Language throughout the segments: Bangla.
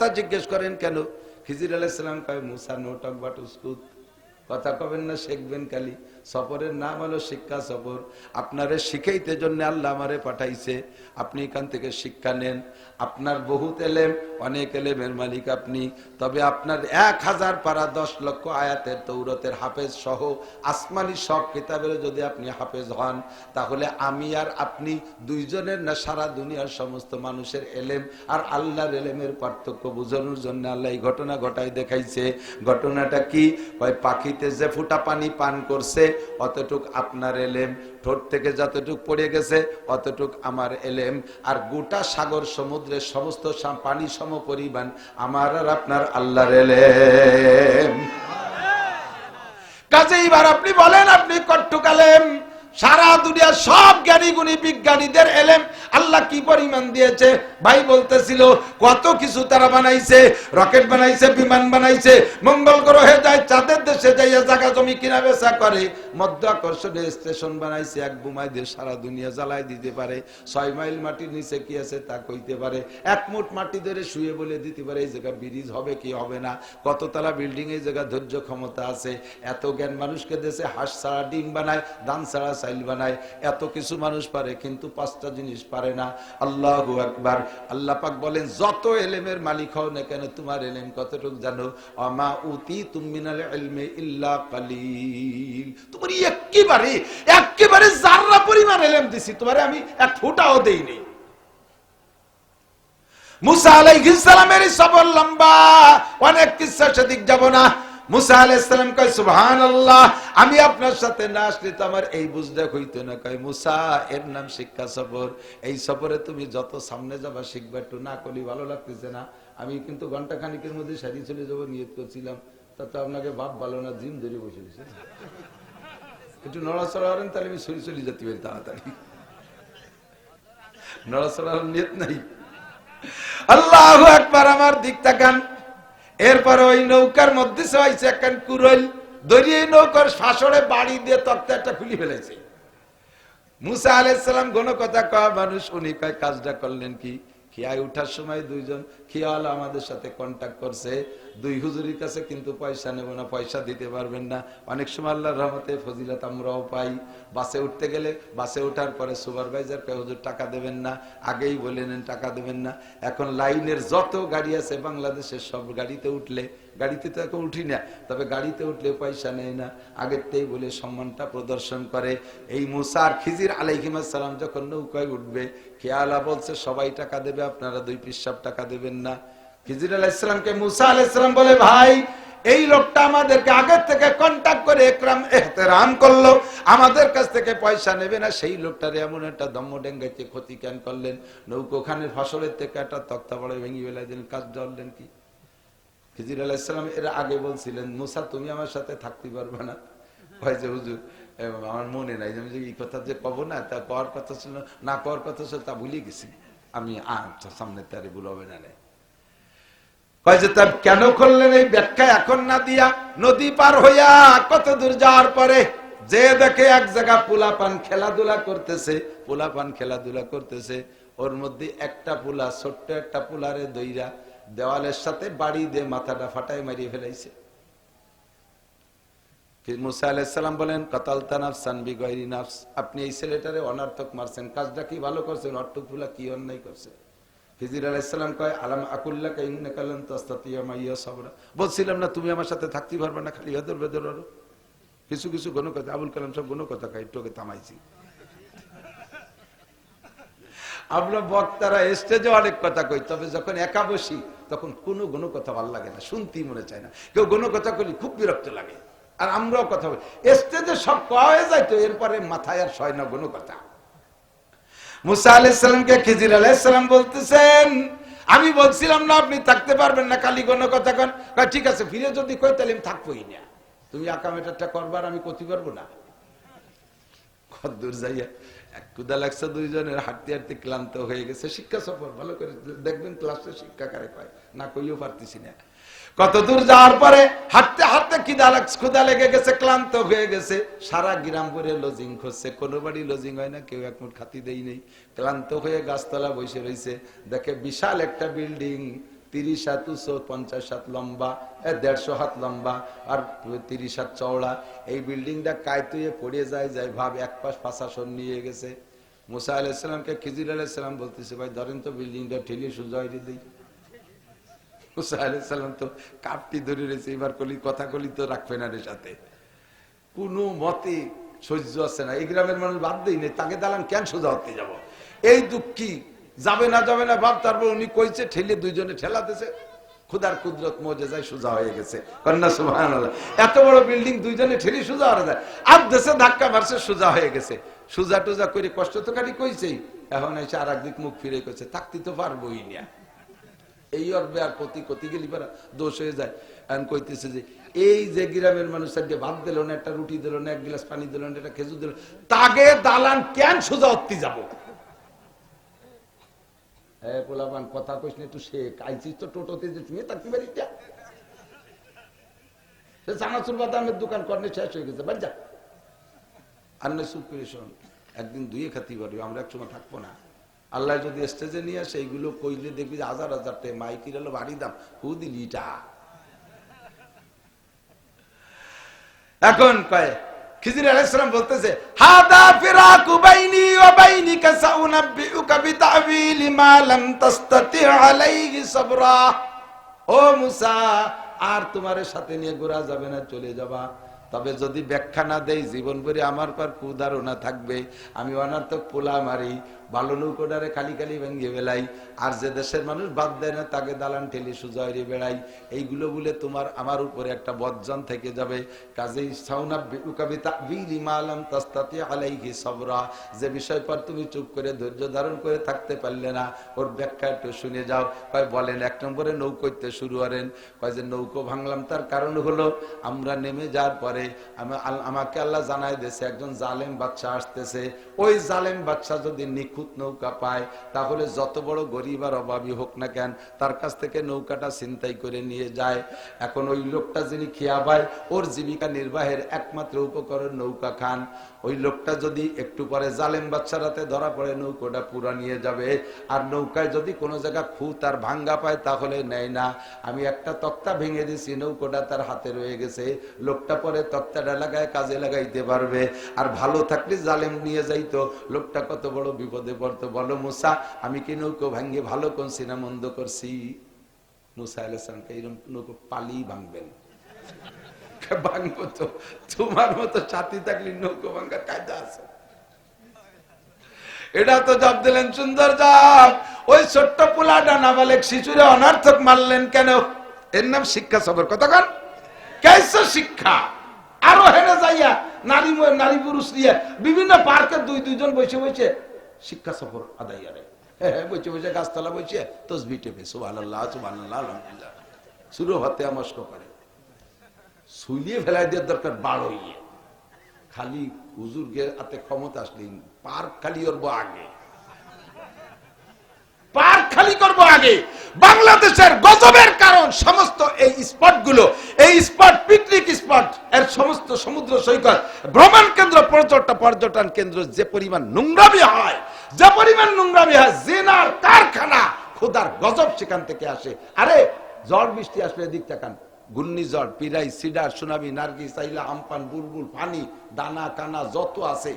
কথা জিজ্ঞেস করেন কেন? খিজির আলাইহিস সালাম কয় মুসা নো টক বাট উস্কুত, কথা কবেন না, শিখবেন খালি। সফরের নাম হলো শিক্ষা সফর। আপনারে শিখাইতে জন্য আল্লাহ আমারে পাঠাইছে, আপনি এখান থেকে শিক্ষা নেন। আপনার বহুত এলেম, অনেক এলেমের মালিক আপনি, তবে আপনার 1000 পারা 10 লক্ষ আয়াতের তৌরাতের হাফেজ সহ আসমানি সব কিতাবের যদি আপনি হাফেজ হন, তাহলে আমি আর আপনি দুইজনের না সারা দুনিয়ার সমস্ত মানুষের এলেম আর আল্লাহর এলেমের পার্থক্য বোঝানোর জন্য আল্লাহ এই ঘটনা ঘটাই দেখাইছে। ঘটনাটা কি? কয় পাখিতে যে ফুটা পানি পান করছে অতটুক আপনার এলেম, ঠোঁট থেকে যতটুক পড়ে গেছে অতটুক আমার এলেম, আর গোটা সাগর সমুদ্রের সমস্ত পানি সম পরিমাণ আমার আর আপনার আল্লাহর এলেম। কাজেই এবার আপনি বলেন আপনি কট্টুক আলেম, সারা দুনিয়ার সব জ্ঞানী গুণী বিজ্ঞানীদের এলেম আল্লাহ কি পরিমাণ দিয়েছে। ভাই বলতেছিল কত কিছু তারা বানাইছে, রকেট বানাইছে, বিমান বানাইছে, মঙ্গল গ্রহে যায়, চাঁদের দেশে যাইয়া জায়গা জমি কিনা বেচা করে, মধ্য আকর্ষণে স্টেশন বানাইছে, এক বোমায় দিয়ে সারা দুনিয়া জ্বালাই দিতে পারে, 6 মাইল মাটির নিচে কি আছে তা কইতে পারে, 1 মুঠ মাটি ধরে শুয়ে বলে দিতে পারে এই জায়গা ব্রিজ হবে কি হবে না, কততলা বিল্ডিং এই জায়গা ধৈর্য ক্ষমতা আছে। এত জ্ঞান মানুষকে দেশে হাঁস ছাড়া ডিম বানায়, ধান ছাড়া চাইল বানায়, এত কিছু মানুষ পারে, কিন্তু 5টা জিনিস পারে না। আল্লাহু আকবার। আল্লাহ পাক বলেন যত এলেমের মালিক হও না কেন, তোমার এলেম কতটুকু জানো? আমা উতিতুম মিনাল ইলমি ইল্লা কালিল। তোমার একেবারে জাররা পরিমাণ এলেম দিছি, তোমারে আমি এক ফোঁটাও দেইনি। মুসা আলাইহিস সালামের সবর লম্বা, অনেক কিসসা সেদিক যাব না। মুসা আলাইহিস সালাম কয় সুবহানাল্লাহ, আমি আপনার সাথে না আসলে তো আমার এই বুঝতে হইতো না। কয় মুসা, এর নাম শিক্ষা সফর, এই সফরে তুমি যত সামনে যাবা শিখবা, একটু না করলে ভালো লাগতেছে না। আমি কিন্তু ঘন্টা খানিকের মধ্যে সারি চলে যাবো নিয়ত করছিলাম, তাতে আপনাকে বাপ ভালো না, জিম ধরে বসে দিয়েছে, একটু নড়াচড়া করেন তাহলে আমি সরি চলে যেতে পারি তাড়াতাড়ি, নড়াচড়া নিয়ত নাই। আল্লাহু আকবার। আমার দিক তাকান। এরপর ওই নৌকার মধ্যে সবাইছে একখান কুরইল দরিয়ে নৌকার ফাঁসড়ে বাড়ি দিয়ে তক্তা একটা খুলি ফেলেছে। মুসা আলাইহিস সালাম কোন কথা কয় মানুষ, উনি কয় কাজটা করলেন কি? খিয়ায় উঠার সময় দুইজন খিয়াল আমাদের সাথে কন্টাক্ট করছে, 2 হুজুরের কাছে কিন্তু পয়সা নেব না, পয়সা দিতে পারবেন না। অনেক সময় আল্লাহর রহমতে ফজিলত আমরাও পাই। বাসে উঠতে গেলে, বাসে ওঠার পরে সুপারভাইজার কয় হুজুর টাকা দেবেন না, আগেই বলে নেন টাকা দেবেন না। এখন লাইনের যত গাড়ি আছে বাংলাদেশের সব গাড়িতে উঠলে, গাড়িতে তো এখন উঠি না, তবে গাড়িতে উঠলে পয়সা নেয় না, আগেরটাই বলে সম্মানটা প্রদর্শন করে। এই মুসা আর খিজির আলাইহিস সালাম যখন নৌকায় উঠবে, খেয়ালা বলছে সবাই টাকা দেবে, আপনারা 2 পিসাব টাকা দেবেন না। খিজির আলাইহিস সালামকে মুসা আলাইহিস সালাম বলে, ভাই এই লোকটা আমাদেরকে আগের থেকে কন্টাক্ট করে একরাম এহতেরাম করলো, আমাদের কাছ থেকে পয়সা নেবে না, সেই লোকটারে এমন একটা দম্ম ডেঙ্গাইতে ক্ষতি কেন করলেন? নৌকোখানের ফসলের থেকে একটা তক্তা বড় ভেঙে ফেলাই দিলেন, কাজ ধরলেন কি? খিজির আলাইহিস সালাম এর আগে বলছিলেন মুসা তুমি আমার সাথে থাকতে পারবে না। ভাই যে হুজুর আমার মনে নাই, আমি যে এই কথা যে কব না, তা কর কথা ছিল না, কর কথা ছিল তা ভুলে গেছি আমি, সামনে তারে ভুল হবে না। কেন করলেন এই ব্যাখ্যা এখন না দিয়া, নদী পার হইয়া কত দূর যাওয়ার পরে যে দেখে এক জায়গা পোলাপান খেলাধুলা করতেছে, ওর মধ্যে একটা পোলা, ছোট্ট একটা পোলারে দইরা দেওয়ালের সাথে বাড়ি দিয়ে মাথাটা ফাটাই মারিয়ে ফেলাইছে। মুসা আলাইহিস সালাম বলেন কাতালতা নাফসান বিগাইরি নাফস, আপনি এই ছেলেটারে অনার্থক মারছেন, কাজটা কি ভালো করছেন? অট্টুক ফুলা কি অন্যায় করছে? খিজির আলাইহিস সালাম কয় আলাম আকুল্লাকা ইন্নাকা লান তাস্তাতিয়া মাইয়া সাবরা, বলছিলাম না তুমি আমার সাথে থাকতে পারবে না, খালি বেদর বেদর আরো কিছু কিছু গণ কথা, আবুল কালাম সব গণ কথা কয়, টোকে থামাইছি। আমরা বক্তারা স্টেজে অনেক কথা কই, তবে যখন একা বসি তখন কোনো গণ কথা ভালো লাগে না, শুনতেই মনে চায় না। কেউ গণ কথা কইলে খুব বিরক্ত লাগে, আর আমরাও কথা বলি স্টেজে সব কওয়া হয়ে যায়, তো এরপরে মাথায় আর সয় না গণ কথা। মুসা আলাইহিস সালামকে খিজির আলাইহিস সালাম বলতেছেন আমি বলছিলাম না আপনি থাকতে পারবেন না, খালি কোনো কথা কন। ঠিক আছে, ফিরে যদি কই তাহলে আমি থাকবোই না, তুমি আকামেটা করবার আমি করতে পারবো না। কদ্দূর যাইয়া ক্ষুধা লাগছে, দুইজনের হাঁটতে হাঁটতে ক্লান্ত হয়ে গেছে। শিক্ষা সফর ভালো করে দেখবেন, ক্লাসে শিক্ষা কারে কয় না কইও পারতেছি না। কত দূর যাওয়ার পরে হাঁটতে হাঁটতে ক্ষুধা লেগে গেছে, ক্লান্ত হয়ে গেছে, সারা গ্রাম ভরে লজিং খুঁজছে, কোনো বাড়ি লজিং হয় না, কেউ এক মুঠ খাতি দেই নেই। ক্লান্ত হয়ে গাছতলা বসে রয়েছে, দেখে বিশাল একটা বিল্ডিং, 30 হাত উঁচু, 50 হাত লম্বা, 150 হাত লম্বা আর 30 হাত চওড়া। এই বিল্ডিংটা কায়তুয়ে পড়ে যায় ভাব এক পাশ পাশাসন নিয়ে গেছে। মুসা আলাইহিস সালামকে খিজির আলাইহিস সালাম বলতেছে, ভাই ধরেন তো বিল্ডিংটা ঠেলে সোজা হয়ে দিই। মুসা আলাইহিস সালাম তো কাপটি ধরে রয়েছে, এবার কথা কলি তো রাখবে না রে সাথে, কোনো মতে সহ্য আছে না। এই গ্রামের মানুষ বাদ দেই নেই, তাকে দালান কেন সোজা হতে যাব, এই দুঃখী যাবে না ভাব। তারপর উনি কইছে ঠেলে, দুইজনে ঠেলাতেছে, খুদার কুদরত মজেজায় সোজা হয়ে গেছে। কন্যা সুবহানাল্লাহ। এত বড় বিল্ডিং দুইজনে ঠেলে সোজা হয়ে যায়, আর দেশে ধাক্কা মারছে, সোজা হয়ে গেছে। সোজা টোজা করে কষ্ট তো কাটি কইছেই, এখন এসে আর একদিক মুখ ফিরে কইছে থাকতে তো পারবোই না। এই অর্বে আর কতি গেলি পারা দোষ হয়ে যায়। এখন কইতেছে যে এই যে গ্রামের মানুষ আজকে ভাত দিল না, একটা রুটি দিল না, এক গ্লাস পানি দিল না, একটা খেজুর দিল, তাকে দালান কেন সোজা হতে যাবো? হ্যাঁ পোলাপান কথা কইস না, একটু শেখ আইছিস তো টোটোতে যে তুমি থাকতে পারিস না। সে চানাচুর বাদামের দোকান করনে শেষ হয়ে গেছে, বাচ্চা আর না সুপ্রেশন একদিন দুইয়ে খাতি পারবি, আমরা একসময় থাকবো না। আল্লাহ যদি স্টেজে নিয়ে আসে এইগুলো কইলে দেখবি 1000 টাকা মাইকির হলো বাড়ি দাম, হু দিলিটা। এখন কয় খিজির আলাইহিস সালাম বলতেছে, হাদা ফিরাকু বাইনি ওয়া বাইনিকা সাউনাব্বিউকা বিতাবিলি মা লাম তাসতাতি আলাইহি সাবরা। ও মুসা, আর তোমার সাথে নিয়ে ঘোরা যাবে না, চলে যাবা। তবে যদি ব্যাখ্যা না দেই জীবন ভরে আমার পর কুদারণা থাকবে। আমি অনার্থক পোলা মারি, ভালো নৌকোডারে খালি ভেঙে বেলাই, আর যে দেশের মানুষ বাদ দেয় না তাকে দালান ঠেলে সোজা হয়ে বেড়াই। এইগুলো বলে তোমার আমার উপরে একটা বজ্জন থেকে যাবে। কাজেই যে বিষয় পর তুমি চুপ করে ধৈর্য ধারণ করে থাকতে পারলে না, ওর ব্যাখ্যা একটু শুনে যাও। কয় বলেন, 1 নম্বরে নৌকোতে শুরু করেন। কয় যে নৌকো ভাঙলাম তার কারণ হলো আমরা নেমে যাওয়ার পরে আমাকে আল্লাহ জানাই দিয়েছে একজন জালেম বাদশা আসতেছে। ওই জালেম বাদশা যদি নিখুঁত নৌকা পায়, তাহলে যত বড় গরিব আর অভাবী হোক না কেন, তার কাছ থেকে নৌকাটা ছিনতাই করে নিয়ে যায়। এখন ওই লোকটা যিনি খেয়া পায়, ওর জীবিকা নির্বাহের একমাত্র উপকরণ নৌকা খান। ওই লোকটা যদি একটু পরে জালেম বাদশার হাতে ধরা পড়ে, নৌকাটা পুরা নিয়ে যাবে। আর নৌকায় যদি কোনো জায়গা খুঁত আর ভাঙ্গা পায়, তাহলে নেয় না। আমি একটা তক্তা ভেঙে দিছি, নৌকাটা তার হাতে রয়ে গেছে, লোকটা পরে তক্তাটা লাগায় কাজে লাগাইতে পারবে। আর ভালো থাকলে জালেম নিয়ে যাইতো, লোকটা কত বড় বিপদে পড়তো। বলো মুসা, আমি কি নৌকো ভাঙ্গে ভালো করছি না মন্দ করছি? মুসা আলাইহিস সালামকে এরকম নৌকো পালি ভাঙবেন? ভাঙবো তো, তোমার মতো ছাতি থাকলে নৌকো ভাঙ্গার কায়দা আছে? এটা তো জব দিলেন সুন্দর জব। ওই ছোট্ট পোলাটা নাবালেক শিশুরে অনার্থক মারলেন কেন? এর নাম শিক্ষা সবর। কতক্ষণ কেসে শিক্ষা? আরো হেরে যাইয়া নারী পুরুষ নিয়ে বিভিন্ন পার্কে দুইজন বসে বসে শিক্ষা সফর আদায় করে। বসে বসে গাছতলা বসে তসবিহ টেপে সুবহানাল্লাহ সুবহানাল্লাহ আলহামদুলিল্লাহ শুরু হতে মস্ক করে। সুলিয়ে ফেলাই দেওয়ার দরকার বাড়ইয়ে। খালি হুজুরকে হাতে ক্ষমতা আসলে পার্ক খালি করবো আগে, পার্ক খালি করবো আগে। বাংলাদেশের গজবের কারণ সমস্ত এই স্পট গুলো, এই স্পট পিকনিক স্পট, এর সমস্ত সমুদ্র সৈকত, ভ্রমণ কেন্দ্র, পর্যটন কেন্দ্র, যে পরিমাণ নোংরামি হয়, জিনার কারখানা, খোদার গজব সেখান থেকে আসে। আরে ঝড় বৃষ্টি আসলে এদিক তাকান, ঘূর্ণিঝড়, পিরাই, সিডার, সুনামি, নার্গিস, আইলা, আমপান, বুলবুল, পানি, দানা কানা যত আছে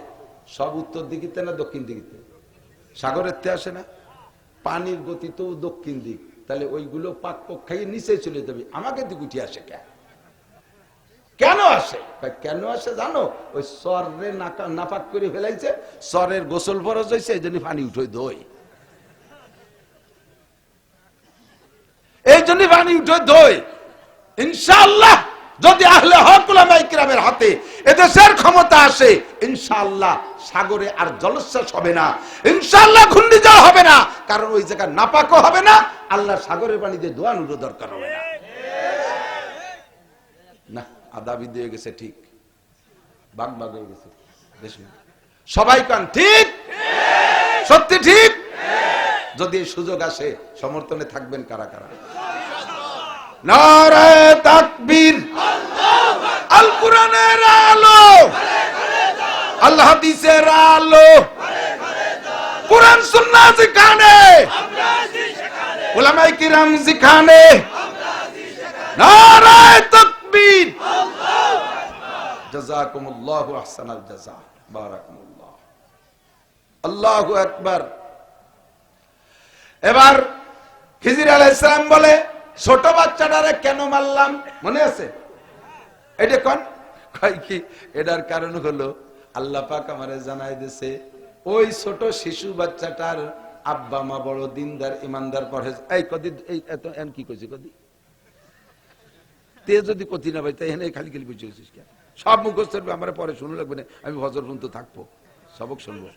সব উত্তর দিকিতে না দক্ষিণ দিকিতে? সাগরের তে আসে না? পানির গতি তো দক্ষিণ দিক, তাহলে ওইগুলো পাক খাইয়ে নিচে চলে যাবে। আমাকে দিক উঠে আসে কেন আসে? কেন আসে জানো? ওই সরে নাপাক করে ফেলাইছে, সরের গোসল ফরজ হয়েছে, এই জন্য পানি উঠে দই, এই জন্য পানি উঠে দই। ইনশাআল্লাহ যদি আহলে হক উলামায়ে কিরামের হাতে এদেশের ক্ষমতা আসে, ইনশাআল্লাহ সাগরে আর জলোচ্ছ্বাস হবে না, ইনশাআল্লাহ ঘূর্ণিঝড় হবে না, কারণ ওই জায়গা নাপাকও হবে না, আল্লাহ সাগরের পানি দিয়ে দোয়ানোর দরকার হবে না। না আদাবি দিয়ে গেছে, ঠিক বাগ হয়ে গেছে সবাই কান ঠিক, সত্যি ঠিক। যদি এই সুযোগ আসে সমর্থনে থাকবেন কারা কারা? নারায়ে তাকবীর, আল কোরআনের আলো, আল হাদিসের আলো, কোরআন সুন্নাহ যেখানে উলামায়ে কিরাম যেখানে, নারায়ে তাকবীর, জাযাকুমুল্লাহু আহসানাল জাযা, বারাকাল্লাহ, আল্লাহু আকবার। এবার খিজির আলাইহিস সালাম বলে, ছোট বাচ্চাটারে কেন মারলাম মনে আছে? এটা কোন কয় কি, এটার কারণ হলো আল্লাহ পাক আমারে জানাই দিয়েছে ওই ছোট শিশু বাচ্চাটার আব্বা মা বড় দিনদার ইমানদার পরহেজ। এই কদি এই এত এন কি কইছি কদি তে যদি কতি না ভাই তাই এনে খালি খালি বুঝে গেছিস কেন? সব মুখস্থ আমার পরে শুনে লাগবে না, আমি ফজর পর্যন্ত থাকবো, সবক শুনবো।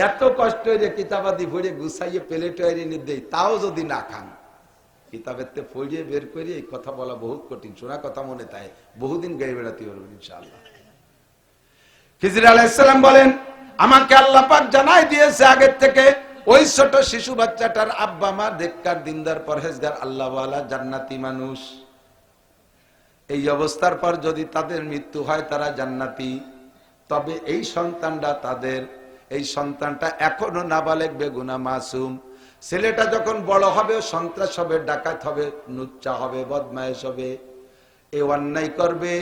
এত কষ্ট হয়ে কিতাবাদি ভরে গুছাইয়ে প্লেট এনে দেই, তাও যদি না খান, কিতাবের তে পড়িয়ে বের করে এই কথা বলা বহুত কঠিন, শোনা কথা মনে তাই বহুদিন গায়ে বেড়াতে পারবেন ইনশাআল্লাহ। খিজির আলাইহিস সালাম বলেন, আমাকে আল্লাহ পাক জানাই দিয়েছে আগের থেকে ওই ছোট শিশু বাচ্চাটার আব্বা মা নেককার দিনদার পরহেজগার আল্লাহওয়ালা জান্নাতি মানুষ। এই অবস্থার পর যদি তাদের মৃত্যু হয় তারা জান্নাতি, তবে এই সন্তানটা তাদের, এই সন্তানটা এখনো নাবালেগ বেগুনা মাসুম। ছেলেটা যখন বড় হবে সন্ত্রাস হবে, ডাকাত হবে, লুচ্চা হবে, বদমায়েশ হবে, এই অন্যায় করবে,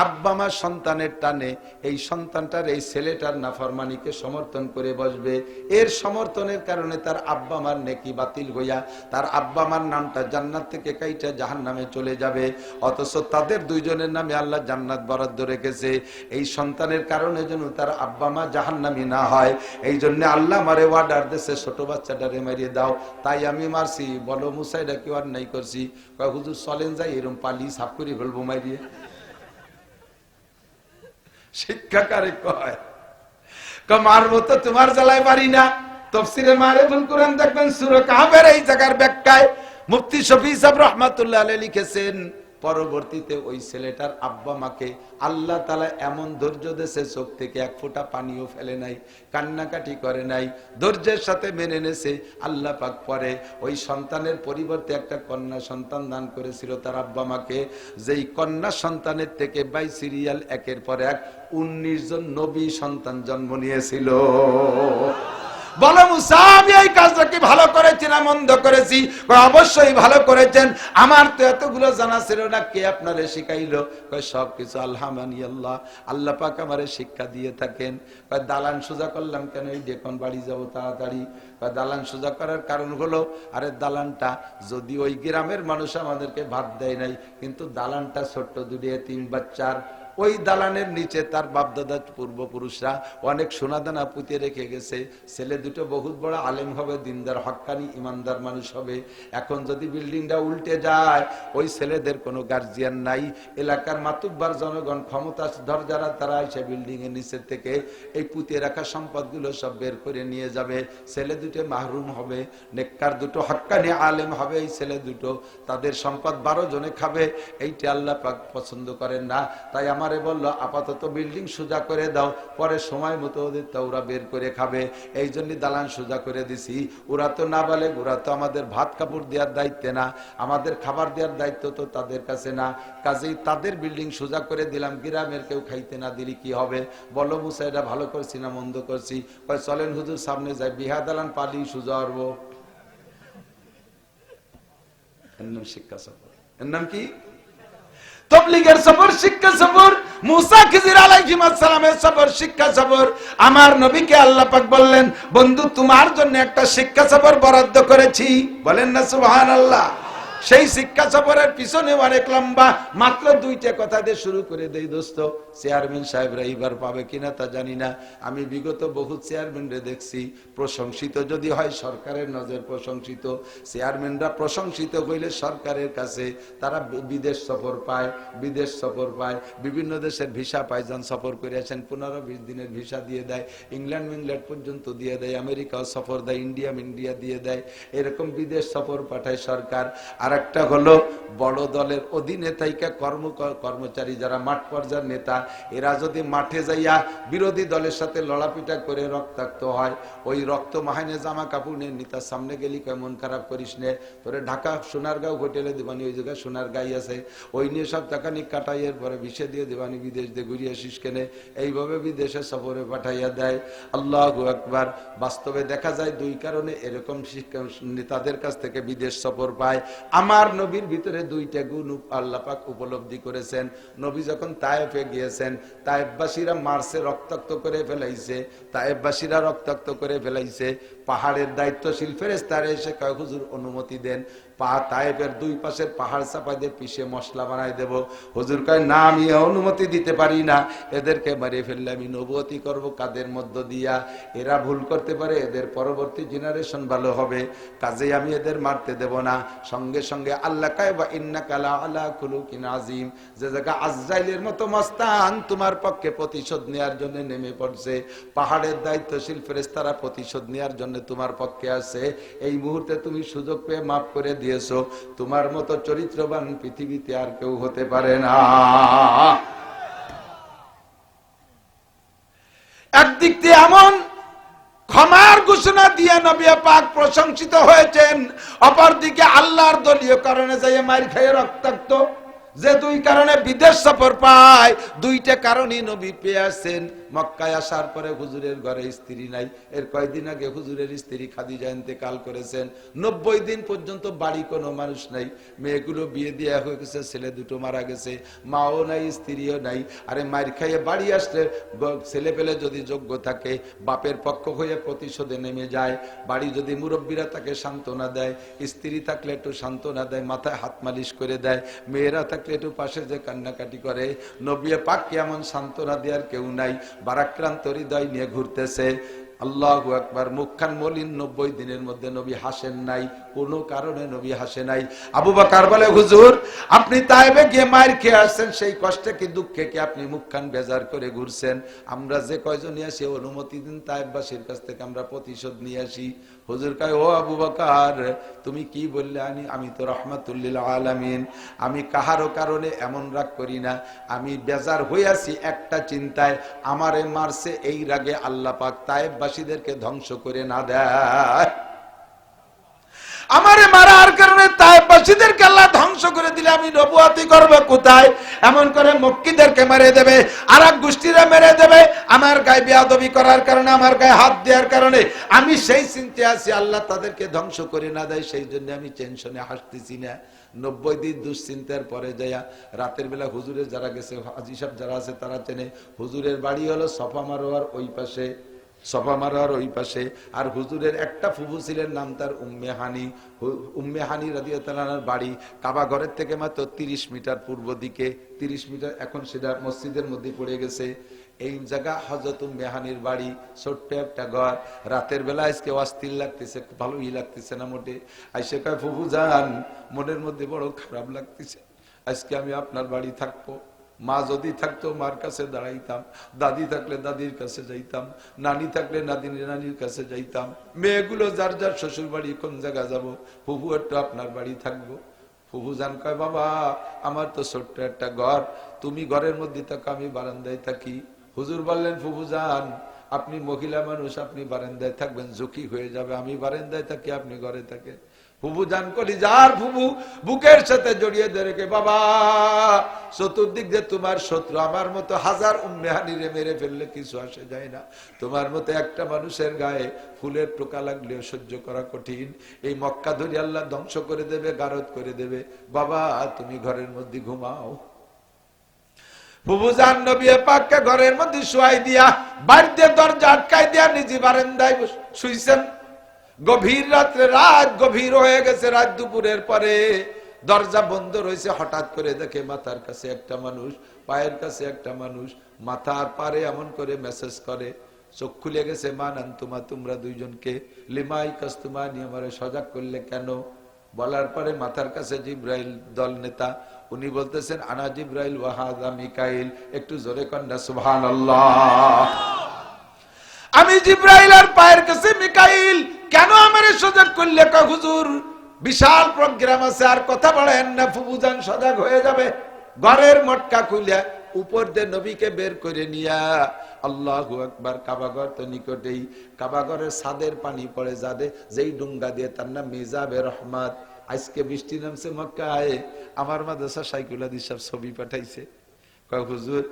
আব্বা মা সন্তানের টানে এই সন্তানটার এই ছেলেটার নাফরমানিকে সমর্থন করে বসবে। এর সমর্থনের কারণে তার আব্বা মার নেকি বাতিল হইয়া তার আব্বা মার নামটা জান্নাত থেকে কাইটা জাহান্নামে চলে যাবে। অথচ তাদের দুইজনের নামে আল্লাহ জান্নাত বরাদ্দ রেখেছে। এই সন্তানের কারণে যেন তার আব্বা মা জাহান্নামী না হয়, এই জন্য আল্লাহ মারে ওয়ার্ডার দেশে ছোট বাচ্চাটারে মারিয়ে দাও। তাই আমি মারছি, বলো মুসাইডা কি অন্যায় করছি? কয় হুজুর চলেন যাই এরকম পালি সাফ করে ফেলবো মাইরিয়ে। শিক্ষাকারে কয় মারবো তো তোমার জ্বালায় পারি না। তাফসীরে মারিফুল কুরআন দেখবেন সূরা কাহফের এই জায়গার ব্যাখ্যায় মুফতি শফি সাহেব রাহমাতুল্লাহ আলাইহি লিখেছেন, পরবর্তীতে ওই ছেলেটার আব্বা মাকে আল্লাহ তাআলা এমন ধৈর্য দিয়েছে, চোখ থেকে এক ফোঁটা পানিও ফেলে নাই, কান্নাকাটি করে নাই, ধৈর্যের সাথে মেনে নেছে। আল্লাহ পাক পরে ওই সন্তানের পরিবর্তে একটা কন্যা সন্তান দান করেছিল তার আব্বা মাকে, যেই কন্যা সন্তানের থেকে বাই সিরিয়াল একের পর এক 19 জন নবী সন্তান জন্ম নিয়েছিল। বলো মুসা, আমি এই কাজটা কি ভালো করেছি না মন্দ করেছি? অবশ্যই ভালো করেছেন, আমার তো এতগুলো জানা ছিল না, কে আপনারে শিখাইলো? সবকিছু আল্লাহ, আল্লাহ পাক আমারে শিক্ষা দিয়ে থাকেন। দালান সোজা করলাম কেন? এই দেখুন বাড়ি যাবো তাড়াতাড়ি। দালান সোজা করার কারণ হলো, আরে দালানটা যদি ওই গ্রামের মানুষ আমাদেরকে ভাত দেয় নাই, কিন্তু দালানটা ছোট্ট দুটি তিন বাচ্চার, ওই দালানের নিচে তার বাপদাদা পূর্বপুরুষরা অনেক সোনাদানা পুঁতে রেখে গেছে। ছেলে দুটো বহুত বড় আলেম হবে, দিনদার হক্কানি ইমানদার মানুষ হবে। এখন যদি বিল্ডিংটা উল্টে যায়, ওই ছেলেদের কোনো গার্জিয়ান নাই, এলাকার মাতুব্বার জনগণ ক্ষমতাধর যারা, তারা এসে বিল্ডিং এর নিচের থেকে এই পুঁতে রাখা সম্পদগুলো সব বের করে নিয়ে যাবে। ছেলে দুটো মাহরুম হবে, নেককার দুটো হক্কানি আলেম হবে, এই ছেলে দুটো তাদের সম্পদ 12 জনে খাবে। এইটা আল্লাহ পাক পছন্দ করেন না। তাই আমারে বললো আপাতত বিল্ডিং সোজা করে দাও, পরে সময় মতো ওদের তা ওরা বের করে খাবে। এই জন্য দালান সোজা করে দিছি। ওরা তো না বলে, ওরা তো আমাদের ভাত কাপড় দেওয়ার দায়িত্ব না, আমাদের খাবার দেওয়ার দায়িত্ব তো তাদের কাছে না, কাজেই তাদের বিল্ডিং সোজা করে দিলাম। গ্রামের কেউ খাইতে না দিলি কি হবে? বলো মুসা, এটা ভালো করছি না মন্দ করছি? কয় চলেন হুজুর সামনে যাই, বিহা দালান পালি সোজা হবো। এর নাম শিক্ষা সফর। এর নাম কি? তাবলীগের সফর, শিক্ষা সফর। মুসা খিজির আলাইহিস সালামের সফর, শিক্ষা সফর। আমার নবীকে আল্লাহ পাক বললেন, বন্ধু তোমার জন্য একটা শিক্ষা সফর বরাদ্দ করেছি। বলেন না সুবহানাল্লাহ। সেই শিক্ষা সফরের পিছনে অনেক লম্বা, মাত্র 2টা কথা দিয়ে শুরু করে দেই দোস্ত। চেয়ারম্যান সাহেবরা এইবার পাবে কিনা তা জানি না। আমি বিগত বহু চেয়ারম্যানরে দেখছি, প্রশংসিত যদি হয় সরকারের নজর প্রশংসিত, চেয়ারম্যানরা প্রশংসিত হইলে সরকারের কাছে তারা বিদেশ সফর পায়, বিদেশ সফর পায়, বিভিন্ন দেশের ভিসা পায়। যান সফর করে আসেন, 15-20 দিনের ভিসা দিয়ে দেয়, ইংল্যান্ড পর্যন্ত দিয়ে দেয়, আমেরিকাও সফর দেয়, ইন্ডিয়া দিয়ে দেয়, এরকম বিদেশ সফর পাঠায় সরকার। আর আর একটা হলো বড় দলের অধীনে থাইকা কর্মচারী যারা মাঠ পর্যায়ের নেতা, এরা যদি মাঠে যাইয়া বিরোধী দলের সাথে লড়াপিটা করে রক্তাক্ত হয়, ওই রক্ত মাহানে জামা কাপড় নিয়ে নেতার সামনে গেলি কেমন খারাপ করিস নে, তোরে ঢাকা সোনারগাঁও হোটেলে দিবানি, ওই জায়গায় সোনার গাই আছে, ওই নিয়ে সব টাকা নিয়ে কাটাইয়ের পরে বিষে দিয়ে দিবানি, বিদেশ দিয়ে ঘুরিয়ে আসিস কেনে, এইভাবে বিদেশে সফরে পাঠাইয়া দেয়। আল্লাহু আকবার। বাস্তবে দেখা যায় দুই কারণে এরকম নেতাদের কাছ থেকে বিদেশ সফর পায়। আমার নবীর ভিতরে দুইটা গুণ আল্লাহ পাক উপলব্ধি করেছেন। নবী যখন তায়েফে গিয়েছেন, তায়েফবাসীরা মারছে, রক্তাক্ত করে ফেলাইছে, তায়েফবাসীরা রক্তাক্ত করে ফেলাইছে। পাহাড়ের দায়িত্বশীল ফেরেশতারা এসে কয়, হুজুর অনুমতি দেন, তায়েফের দুই পাশের পাহাড় চাপা দিয়ে পিষে মশলা বানাই দেব। হুজুর কয়, না, আমি অনুমতি দিতে পারি না, এদেরকে মারে ফেললে আমি নবুয়তি করব কাদের মধ্য দিয়া? এরা ভুল করতে পারে, এদের পরবর্তী জেনারেশন ভালো হবে, কাজেই আমি এদের মারতে দেব না। সঙ্গে সঙ্গে আল্লাহ কয়, ওয়া ইন্নাকা লাআলা খুলুকিন আযীম, যে জায়গা আজরাইলের মতো মস্তান তোমার পক্ষে প্রতিশোধ নেওয়ার জন্য নেমে পড়ছে, পাহাড়ের দায়িত্বশীল ফেরেশতারা প্রতিশোধ নেওয়ার জন্য তোমার পক্ষে আছে, এই মুহূর্তে তুমি সুযোগ পেয়ে মাফ করে দিয়েছো, তোমার মতো চরিত্রবান পৃথিবীতে আর কেউ হতে পারে না। একদিক দিয়ে এমন ক্ষমার ঘোষণা দিয়ে নবী পাক প্রশংসিত হয়েছেন, অপরদিকে আল্লাহর দলীয় কারণে যাই মার খেয়ে রক্তাক্ত, যে দুই কারণে বিদেশ সফর পায়, দুইটা কারণই নবী পেয়ে আসছেন। মক্কায় আসার পরে হুজুরের ঘরে স্ত্রী নাই, এর কয়েকদিন আগে হুজুরের স্ত্রী খাদিজা ইন্তেকাল করেছেন। 90 দিন পর্যন্ত বাড়ি কোনো মানুষ নাই, মেয়েগুলো বিয়ে দেওয়া হয়ে গেছে, ছেলে দুটো মারা গেছে, মাও নাই স্ত্রীও নাই। আরে মার খাইয়ে বাড়ি আসলে ছেলে পেলে যদি যোগ্য থাকে বাপের পক্ষ হয়ে প্রতিশোধে নেমে যায়, বাড়ি যদি মুরব্বীরা তাকে সান্ত্বনা দেয়, স্ত্রী থাকলে একটু সান্ত্বনা দেয়, মাথায় হাত মালিশ করে দেয়, মেয়েরা থাকলে একটু পাশে যে কান্নাকাটি করে। নবী পাককে এমন সান্ত্বনা দেওয়ার কেউ নাই, বারাক্রান্ত হৃদয় নিয়ে ঘুরতেছে। আল্লাহু আকবার। মুখখান মলিন, 90 দিনের মধ্যে নবী হাসেন নাই, কোনো কারণে নবী হাসে নাই। আবু বকর বলে, হুজুর আপনি তায়েফে গিয়ে মার খেয়ে আসছেন, সেই কষ্টে কি দুঃখে কি আপনি মুখখান বেজার করে ঘুরছেন? আমরা যে কয়জন আসি অনুমতি দিন, তায়েফবাসীর কাছ থেকে আমরা প্রতিশোধ নিয়ে আসি। হুজুর কয়, ও আবু বকর তুমি কি বললে? আমি তো রাহমাতুল লিল আলামিন, আমি কাহারও কারণে এমন রাগ করি না, আমি বেজার হইয়াছি একটা চিন্তায়, আমারে মারছে এই রাগে আল্লাহ পাক তায়েফবাসীদেরকে ধ্বংস করে না দেয়। আমারে মারার কারণে তায়েফবাসীদেরকে আল্লাহ ধ্বংস করে দিলে আমি নবুয়তি করব কোথায়? এমন করে মক্কিদেরকে মেরে দেবে, আর এক গোষ্ঠীরা মেরে দেবে, আমার গায়ে বেয়াদবি করার কারণে, আমার গায়ে হাত দেওয়ার কারণে আমি সেই চিন্তায় আছি আল্লাহ তাদেরকে ধ্বংস করে না দেয়, সেই জন্য আমি টেনশনে হাসতেছি না। 90 দিন দুশ্চিন্তার পরে যাইয়া রাতের বেলা হুজুরের যারা গেছে, হাজী সাহেব যারা আছে তারা চেনে, হুজুরের বাড়ি হলো সফা মারোয়ার ওই পাশে, সফা মারোয়ার ওই পাশে। আর হুজুরের একটা ফুফু ছিলেন, নাম তার উম্মে হানি। উম্মে হানি রাদিয়াল্লাহু আনহার বাড়ি কাবা ঘরের থেকে মাত্র 30 মিটার পূর্ব দিকে, 30 মিটার, এখন সেটা মসজিদের মধ্যে পড়ে গেছে। এই জায়গা হযরত উম্মে হানির বাড়ি, ছোট্ট একটা ঘর। রাতের বেলা আজকে অস্থির লাগতেছে, ভালোই লাগতেছে না মোটে। আইসে কয়, ফুফু যান, মনের মধ্যে বড় খারাপ লাগতেছে, আজকে আমি আপনার বাড়ি থাকবো। মা যদি থাকতো মার কাছে দাঁড়াইতাম, দাদি থাকলে দাদির কাছে যাইতাম, নানি থাকলে নানির কাছে যাইতাম, মেয়েগুলো যার যার শ্বশুর বাড়ি কোন জায়গা যাবো, ফুফু একটু আপনার বাড়ি থাকবো। ফুফু জান কয়, বাবা আমার তো ছোট্ট একটা ঘর, তুমি ঘরের মধ্যে থাকো, আমি বারান্দায় থাকি। হুজুর বললেন, ফুফু জান আপনি মহিলা মানুষ, আপনি বারান্দায় থাকবেন, ঝুঁকি হয়ে যাবে, আমি বারান্দায় থাকি, আপনি ঘরে থাকেন। ফুফু জান কলি যার ফুফু বুকের সাথে জড়িয়ে ধরে, বাবা চতুর্দিক দিয়ে তোমার শত্রু, আমার মতো হাজার উম্মে হানিরে মেরে ফেললে কিছু আসে যায় না, তোমার মতো একটা মানুষের গায়ে ফুলের টোকা লাগলেও সহ্য করা কঠিন, এই মক্কা ধরে আল্লাহ ধ্বংস করে দেবে, গারদ করে দেবে, বাবা তুমি ঘরের মধ্যে ঘুমাও। ফুফু জান নবী পাককে ঘরের মধ্যে শুয়াই দিয়া বাড়িতে দরজা আটকাই দিয়া নিজে বারান্দায় শুইছেন। গভীর রাত্রে, রাত গভীর হয়ে গেছে, রাত দুপুরের পরে দরজা বন্ধ রয়েছে। হঠাৎ করে দেখে মাথার কাছে একটা মানুষ, পায়ের কাছে একটা মানুষ, মাথার পারে এমন করে মেসেজ করে, চোখ খুলে গেছে, মান আনতুমা তোমরা দুইজনকে, লিমাই কাস্তুমানি আমারে সজাগ করলে কেন? বলার পরে মাথার কাছে জিব্রাইল দল নেতা, উনি বলতেছেন আনা জিব্রাইল ওয়া হাযা মিকাইল। একটু জোরে কন্যা সুবহানাল্লাহ। আমি জিব্রাইল আর পায়ের কাছে মিকাইল, কেন আমারে সজাগ করলে? হুজুর বিশাল প্রোগ্রাম আছে, আর কথা বলেন না, ফুবুজান সজাগ হয়ে যাবে। ঘরের মটকা খুলে উপর দিয়ে নবীকে বের করে নিয়া আল্লাহু আকবার। কাবাঘর তো নিকটেই, কাবাঘরের ছাদের পানি পড়ে যাবে যেই ডুঙ্গা দিয়ে, তার নাম মিজাবে রহমত। আজকে বৃষ্টি নামছে মক্কায়, আমার মাদ্রাসা সাইকুল হাদিস সাহেব ছবি পাঠাইছে, কয় হুজুর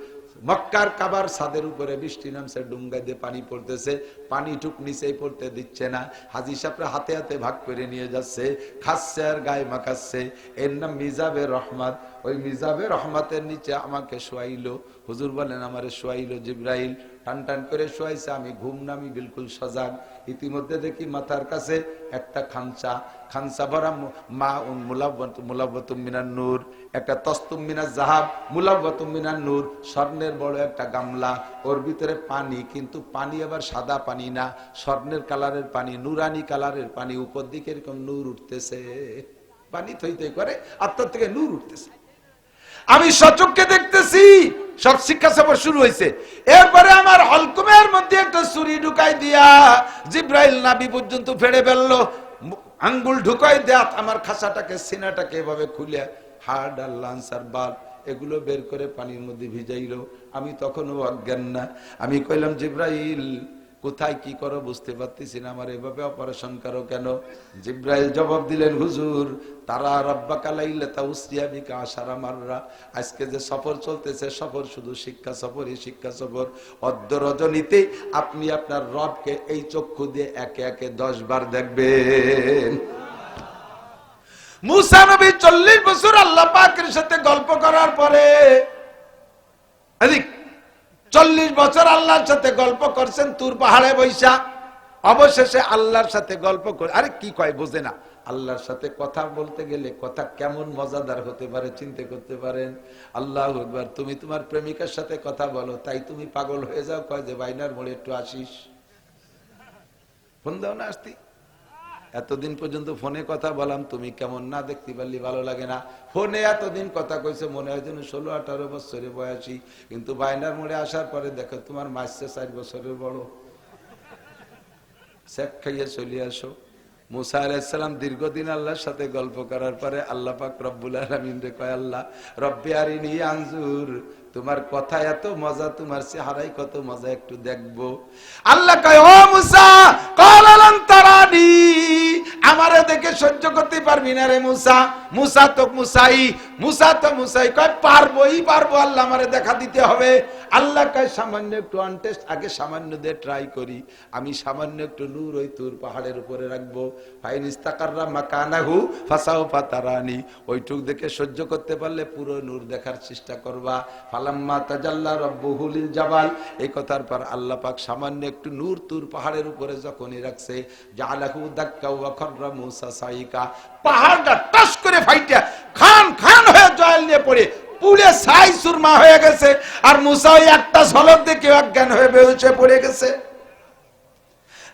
মক্কার কাবার ছাদের উপরে বৃষ্টি নামছে, ডুঙ্গা দিয়ে পানি পড়তেছে, পানি টুক নিচেই পড়তে দিচ্ছে না, হাজী সাহেবরা হাতে হাতে ভাগ করে নিয়ে যাচ্ছে, খাচ্ছে আর গায়ে মাখাচ্ছে। এর নাম মিজাবে রহমত। ওই মিজাবে রহমতের নিচে আমাকে শোয়াইলো। হুজুর বলেন আমারে শোয়াইলো জিব্রাইল, টান টান করে শোয়াইছে, আমি ঘুম নামি বিলকুল সজাগ। ইতিমধ্যে দেখি মাথার কাছে একটা খামচা, খামচা ভরা মা মুলাব্বাতুম মিনান নূর, একটা তস্তুম মিনাজ জাহাব মুলাব্বাতুম মিনান নূর, স্বর্ণের বড় একটা গামলা, ওর ভিতরে পানি, কিন্তু পানি আবার সাদা পানি না, স্বর্ণের কালারের পানি, নুরানি কালারের পানি, উপর দিকে এরকম নূর উঠতেছে, পানি থই থই করে আত্মার থেকে নূর উঠতেছে। আমি সচক্ষে দেখতেছি, সব শিক্ষা সফর শুরু হয়েছে। এরপরে আমার হলকুমের মধ্যে একটা ছুরি ঢুকাই দিয়া জিব্রাইল নাবি পর্যন্ত ফেড়ে ফেললো, আঙ্গুল ঢুকাই দেয়া আমার খাসাটাকে, সিনাটাকে এভাবে খুলে হাড় আর লাঞ্চ আর বাল এগুলো বের করে পানির মধ্যে ভিজাইলো। আমি তখনও অজ্ঞান না। আমি কইলাম জিব্রাইল কোথায় কি করো বুঝতে পারতেছি না, আমার এভাবে অপারেশন করো কেন? জিব্রাইল জবাব দিলেন, হুজুর তারা রব্বাকা লাইলাতা উসরিয়া বিকা আশারা মাররা, আজকে যে সফর চলতেছে সফর শুধু শিক্ষা সফরই শিক্ষা সফর। অর্ধ রজনীতে আপনি আপনার রবকে এই চক্ষু দিয়ে একে একে 10 বার দেখবেন। মুসা নবী 40 বছর আল্লাহ পাকের সাথে গল্প করার পরে, 40 বছর আল্লাহর সাথে গল্প করছেন তুর পাহাড়ে বৈশা, অবশেষে আল্লাহর সাথে গল্প করে, আরে কি কয় বোঝে না, আল্লাহর সাথে কথা বলতে গেলে কথা কেমন মজাদার হতে পারে চিন্তা করতে পারেন। আল্লাহু আকবার। তুমি তোমার প্রেমিকার সাথে কথা বলো, তাই তুমি পাগল হয়ে যাও, কয় যে বাইনার মোড়ে একটু আসিস, ফোন দাও না আসতি। এতদিন পর্যন্ত ফোনে কথা বললাম, তুমি কেমন না দেখতে পারলি, ভালো লাগে না। ফোনে এতদিন কথা কইছে, মনে হয় যেন 16-18 বছরের বয়সী, কিন্তু বাইনার মোড়ে আসার পরে দেখো তোমার মাসে 4 বছরের বড়। শেখ খাইয়ে চলে আসো। মুসা আলাইহিস সালাম দীর্ঘদিন আল্লাহর সাথে গল্প করার পরে আল্লাহ পাক রব্বুল আলামিন রে কয়, আল্লাহ রব্বি আরিনি আনজুর, তোমার কথা এত মজা, তোমার চেহারাই কত মজা, একটু দেখবো। আল্লাহ কয়, ও মুসা ক্বালা লান তারানি, আমারে দেখে সহ্য করতে পারবি না রে মুসা। মুসা তো মুসাই কয় পারবোই পারবো, আল্লাহ আমারে দেখা দিতে হবে। আল্লাহ কয় সামান্য একটু অনটেস্ট, আগে সামান্য দিয়ে ট্রাই করি। আমি সামান্য একটু নূর ওই তুর পাহাড়ের উপরে রাখবো, ফাইন ইস্তাকাররা মাকানাহু ফাসাউফা তারানি, ওইটুক দেখে সহ্য করতে পারলে পুরো নূর দেখার চেষ্টা করবা। ফালাম্মা তাজাল্লা রাব্বুহু লিল জাবাল, এই কথার পর আল্লাহ পাক সামান্য একটু নূর তুর পাহাড়ের উপরে যখনই রাখছে, জাআলাহু দাক্কা ওয়া খাররা মুসা সাইকা, পাহাড়টা টাস করে ফাইটা খান খান হয়ে জল নিয়ে পড়ে পুরে ছাই সুরমা হয়ে গেছে, আর মুসা ওই একটা ঝলক দেখে অজ্ঞান হয়ে বেহুশ পড়ে গেছে।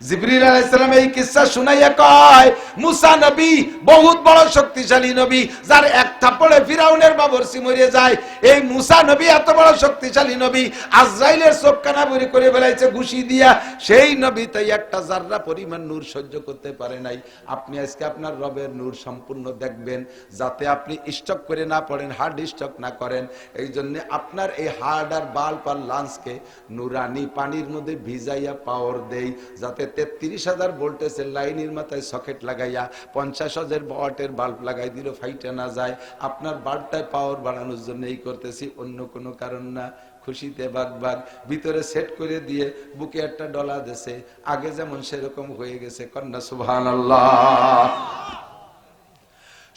জিবরিল আলাইহিস সালাম এই কিসসা শুনাইয়া কয়, মুসা নবী বহুত বড় শক্তিশালী নবী, যার এক থাপ্পড়ে ফিরাউনের বাবরসি মরে যায়। এই মুসা নবী এত বড় শক্তিশালী নবী, আজরাইলের চোখ কানাবুরি করে ফেলাইছে ঘুষি দিয়া। সেই নবী তাই একটা জাররা পরিমাণ নূর সহ্য করতে পারে নাই। আপনি আজকে আপনার রবের নূর সম্পূর্ণ দেখবেন, যাতে আপনি স্টক করে না পড়েন, হার্ড স্টক না করেন। এই জন্য আপনার এই হার্ড আর বাল্ব আর লাঞ্চকে নুরানি পানির মধ্যে ভিজাইয়া পাওয়ার দেই, যাতে 33,000 ভোল্টেজের লাইনের মাথায় সকেট লাগাইয়া 50,000 ওয়াটের বাল্ব লাগাই দিল, ফাইটা না যায়। আপনার বাল্বটায় পাওয়ার বাড়ানোর জন্য এই করতেছি, অন্য কোনো কারণ না। খুশিতে বাগ বাগ ভিতরে সেট করে দিয়ে বুকে একটা ডলা দেছে, আগে যেমন সেরকম হয়ে গেছে। কন্যা সুবহানাল্লাহ।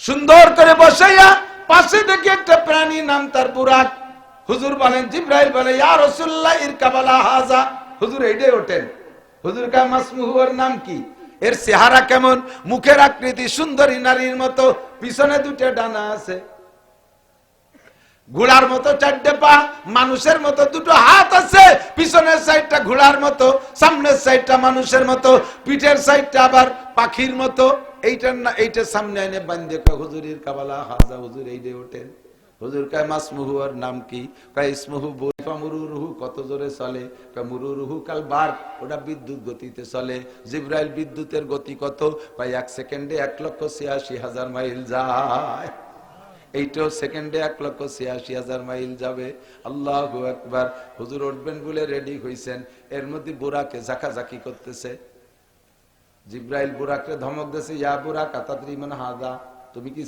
সুন্দর করে বসাইয়া পাশে দেখে একটা প্রাণী, নাম তার বুরাক। হুজুর বলেন, জিব্রাইল বলে, ইয়া রাসূলুল্লাহ ইরকাবালা হাজা, হুজুর এইটাই ওঠেন। হুজুর কা মাসমুহু, ওর নাম কি, এর চেহারা কেমন, মুখের আকৃতি সুন্দরী নারীর মতো, পিছনে 2টা ডানা আছে, ঘোড়ার মতো 4টে পা, মানুষের মতো 2টো হাত আছে, পিছনের সাইডটা ঘোড়ার মতো, সামনের সাইডটা মানুষের মতো, পিঠের সাইডটা আবার পাখির মতো। এইটার না এইটা সামনে এনে বান্ধে হুজুরের কাবালা হাজা, হুজুর এইটাই ওঠেন। হুজুর কয় মাসমুহু, ওর নাম কি? কয় ইসমুহু বুরিফা মুরুরুহু, কত জোরে চলে? কয় মুরুরুহু কাল বার, ওটা বিদ্যুৎ গতিতে চলে। জিবরাইল বিদ্যুতের গতি কত? কয় 1 সেকেন্ডে 1,86,000 মাইল যায়। এইটাও সেকেন্ডে 1,86,000 মাইল যাবে। আল্লাহু আকবার। হুজুর উঠবেন বলে রেডি হইছেন, এর মধ্যে বুরাকে ঝাঁকাঝাঁকি করতেছে। জিবরাইল বুরাককে ধমক দিয়েছে, ইয়া বুরাক আতাদরি মান হাযা, তুমি কি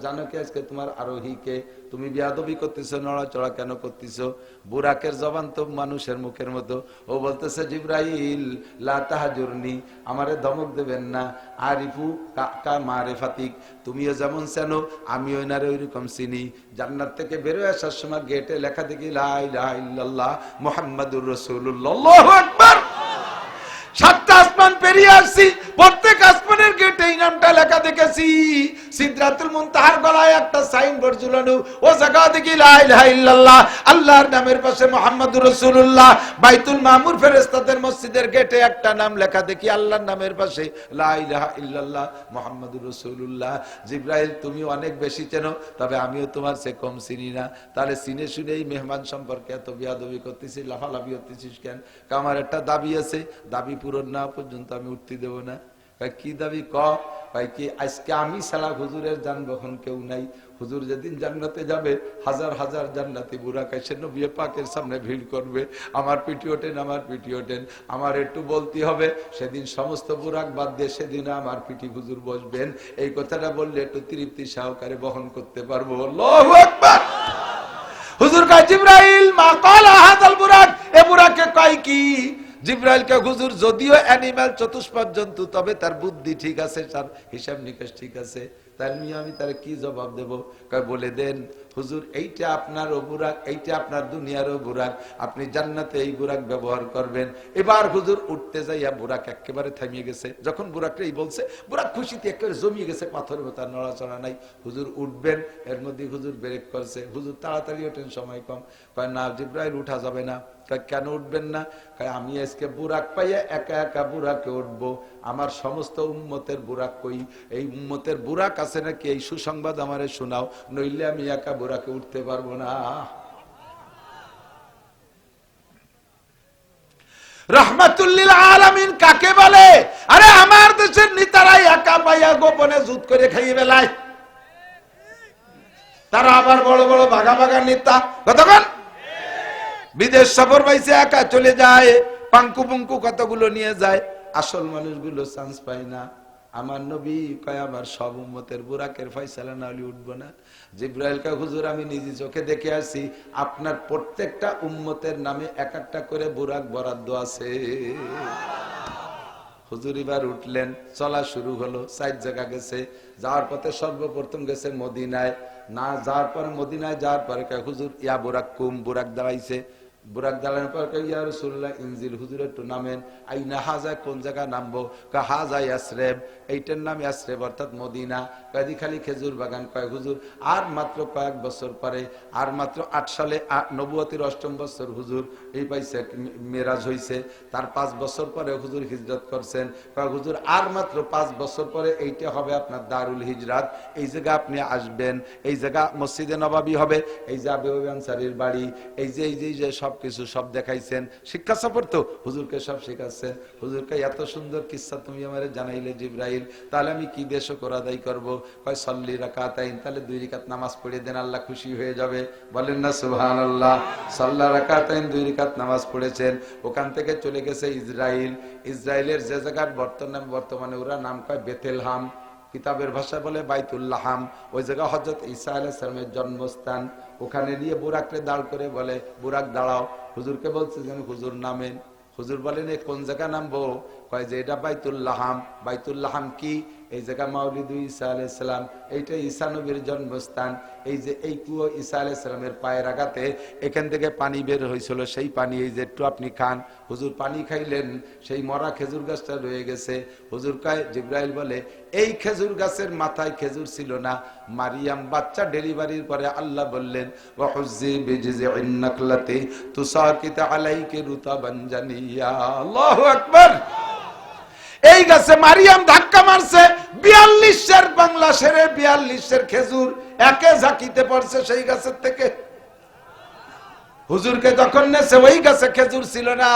জানো কি আজকে তোমার আরোহী কে? তুমি বিয়াদবি করতেছো, নড়াচড়া কেন করতেছো? বুরাকের জবান তো মানুষের মুখের মতো। ও বলতেছে, জিবরাইল লা তাহজুরনি, আমারে ধমক দেবেন না। আরিফু কা মারিফাতিক, তুমিও যেমন চেনো আমিও এনারে ওইরকম চিনি। জান্নাত থেকে বেরোয় আসার সময় গেটে লেখা দেখি লা ইলাহা ইল্লাল্লাহ মুহাম্মাদুর রাসূলুল্লাহ। আল্লাহু আকবার। 7টা আসমান পেরিয়ে আসছি, প্রত্যেক আসমানের গেটে এই নামটা লেখা দেখেছি। সিদরাতুল মুনতাহার গলায় একটা সাইনবোর্ড ঝুলানো, ও জায়গা দেখি লা ইলাহা ইল্লাল্লাহ, আল্লাহর নামের পাশে মুহাম্মাদুর রাসূলুল্লাহ। বাইতুল মামুর ফেরেশতাদের মসজিদের গেটে একটা নাম লেখা দেখি আল্লাহর নামের পাশে লা ইলাহা ইল্লাল্লাহ মুহাম্মাদুর রাসূলুল্লাহ। জিবরাইল তুমি অনেক বেশি চেনো, তবে আমিও তোমার চেয়ে কম চিনি না। তাহলে চিনে শুনেই মেহমান সম্পর্কে এত বিয়াদবি করতেছিস, লাফালাফি করতেছিস কেন? আমার একটা দাবি আছে, দাবি পূরণ না পর্যন্ত আমি উঠতে দেব না। কি দাবি? ভাই কি আজকে আমি ছাড়া হুজুরের যানবাহন কেউ নাই। হুজুর যেদিন জান্নাতে যাবে, হাজার হাজার জান্নাতি বুরাক এসে নবী পাকের সামনে ভিড় করবে, আমার পিটি ওঠেন, আমার পিটি ওঠেন। আমার একটু বলতে হবে, সেদিন সমস্ত বুরাক বাদ দিয়ে সেদিন আমার পিটি হুজুর বসবেন। এই কথাটা বললে একটু তৃপ্তি সহকারে বহন করতে পারবো। আল্লাহু আকবার। হুজুর কয়, জিবরাইল মা ক্বালা হাযাল বুরাক, এ বুরাকে কয় কি? জিবরাইল কে হুজুর যদিও অ্যানিমাল চতুষ্পদ জন্তু, তবে তার বুদ্ধি ঠিক আছে, তার হিসাব নিকাশ ঠিক আছে। তাহলে আমি তার কি জবাব দেব? কয় বলে দেন হুজুর, এইটা আপনার ও বুরাক, এইটা আপনার দুনিয়ার ও বুরাক, আপনি জান্নাতে এই বুরাক ব্যবহার করবেন। এবার হুজুর উঠতে যাইয়া বুরাক একেবারে থামিয়ে গেছে। যখন বুরাকটা এই বলছে, বুরাক খুশিতে একেবারে জমিয়ে গেছে, পাথরের মতো নড়াচড়া নাই। হুজুর উঠবেন, এর মধ্যে হুজুর ব্রেক করছে। হুজুর তাড়াতাড়ি ওঠেন, সময় কম। কয় না জিবরাইল উঠা যাবে না। কেন উঠবেন না? আমি আজকে বুরাক পাইয়া একা একা বুরাকে উঠবো, আমার সমস্ত উম্মতের বুরাক কই? এই উম্মতের বুরাক আছে নাকি, এই সুসংবাদ আমারে শোনাও, নইলে আমি একা বুরাকে উঠতে পারবো না। রাহমাতুল লিল আলামিন কাকে বলে? আরে আমার দেশের নেতারাই একা পাইয়া গোপনে যুদ্ধ করে খাইয়ে বেলায়। তারা আবার বড় বড় ভাগা ভাগা নেতা, কতক্ষণ বিদেশ সফর পাইছে, একা চলে যায়, পাঙ্কু পুঙ্কু কতগুলো নিয়ে যায়, আসল মানুষগুলো চান্স পায় না। আমার নবী কয়, আমার সব উম্মতের বুরাকের ফয়সালা না হলে উঠবো না। জিবরাইল কয়, হুজুর আমি নিজে চোখে দেখে আসি, আপনার প্রত্যেকটা উম্মতের নামে এক একটা করে বুরাক বরাদ্দ আছে। হুজুর এবার উঠলেন, চলা শুরু হলো। 4 জায়গা গেছে, যাওয়ার পথে সর্বপ্রথম গেছে মদিনায়। না যাওয়ার পরে মদিনায় যাওয়ার পরে কয়, হুজুর ইয়া বুরাক কুম, বুরাক দাঁড়াইছে। বুরাক দাঁড়ানোর পর কয়, ইয়া রাসূলুল্লাহ ইনজিল, হুজুর একটু নামেন। আইনা হাজা, কোন জায়গা নামবো? কয় হাজা ইয়াসরিব, এইটার নাম ইয়াসরিব অর্থাৎ মদিনা। কয় খালি খেজুর বাগান। কয় হুজুর আর মাত্র কয়েক বছর পরে, আর মাত্র 8 সালে নবুয়তির 8ম বছর হুজুর এই পাইছে মেরাজ হইছে, তার 5 বছর পরে হুজুর হিজরত করছেন। কয় হুজুর আর মাত্র 5 বছর পরে এইটা হবে আপনার দারুল হিজরাত, এই জায়গা আপনি আসবেন, এই জায়গা মসজিদে নবাবী হবে, এই যে আবু আনসারীর বাড়ি, এই যে সবকিছু সব দেখাইছেন। শিক্ষা সফর তো, হুজুরকে সব শেখাচ্ছেন। হুজুরকে এত সুন্দর কিসসা তুমি আমারে জানাইলে জিবরাইল, তাহলে আমি কি দিয়ে শুকর আদায় করবো? কয় সল্লি রাকাতাইন, তাহলে 2 রাকাত নামাজ পড়ে দেন, আল্লাহ খুশি হয়ে যাবে। বলেন না সুবহানাল্লাহ। সাল্লা রাকাতাইন, 2 রাকাত নামাজ পড়েছেন। ওখান থেকে চলে গেছে ইসরাইল। ইসরাইলের যে জায়গার বর্তমানে ওরা নাম কয় বেতেলহাম, কিতাবের ভাষায় বলে বাইতুল্লাহাম। ওই জায়গা হযরত ঈসা আলাইহিস সালামের জন্মস্থান। ওখানে নিয়ে বুরাকরে দাঁড় করে বলে, বুরাক দাঁড়াও। হুজুরকে বলছে যেন হুজুর নামেন। হুজুর বলেন, এই কোন জায়গা নামবো? কয় যে এটা বাইতুল্লাহাম। বাইতুল্লাহাম কি? এই জায়গা মাউলিদ ঈসা আলাইহিস সালাম, এইটা ঈসা নবীর জন্মস্থান। এই যে এই কুয়ো ঈসা আলাইহিস সালামের পায়ের আঘাতে এখান থেকে পানি বের হয়েছিল, সেই পানি এই যে একটু আপনি খান। হুজুর পানি খাইলেন, সেই মরা খেজুর গাছটা রয়ে গেছে। হুজুর কয়, জিবরাইল বলে, এই খেজুর গাছের মাথায় খেজুর ছিল না। মারিয়াম বাচ্চা ডেলিভারির পরে আল্লাহ বললেন, ওয়াহুজ্জি বিজিজিন নাকলাতি তুসাকিত আলাইকি রুতাবান জানিয়া। আল্লাহু আকবার। এই গাছে মারিয়াম ধাক্কা মারছে, 42 বাংলা সেরে 42 খেজুর একে ঝাঁকিতে পড়ছে সেই গাছের থেকে। হুজুরকে যখন নেছে ওই গাছে খেজুর ছিল না।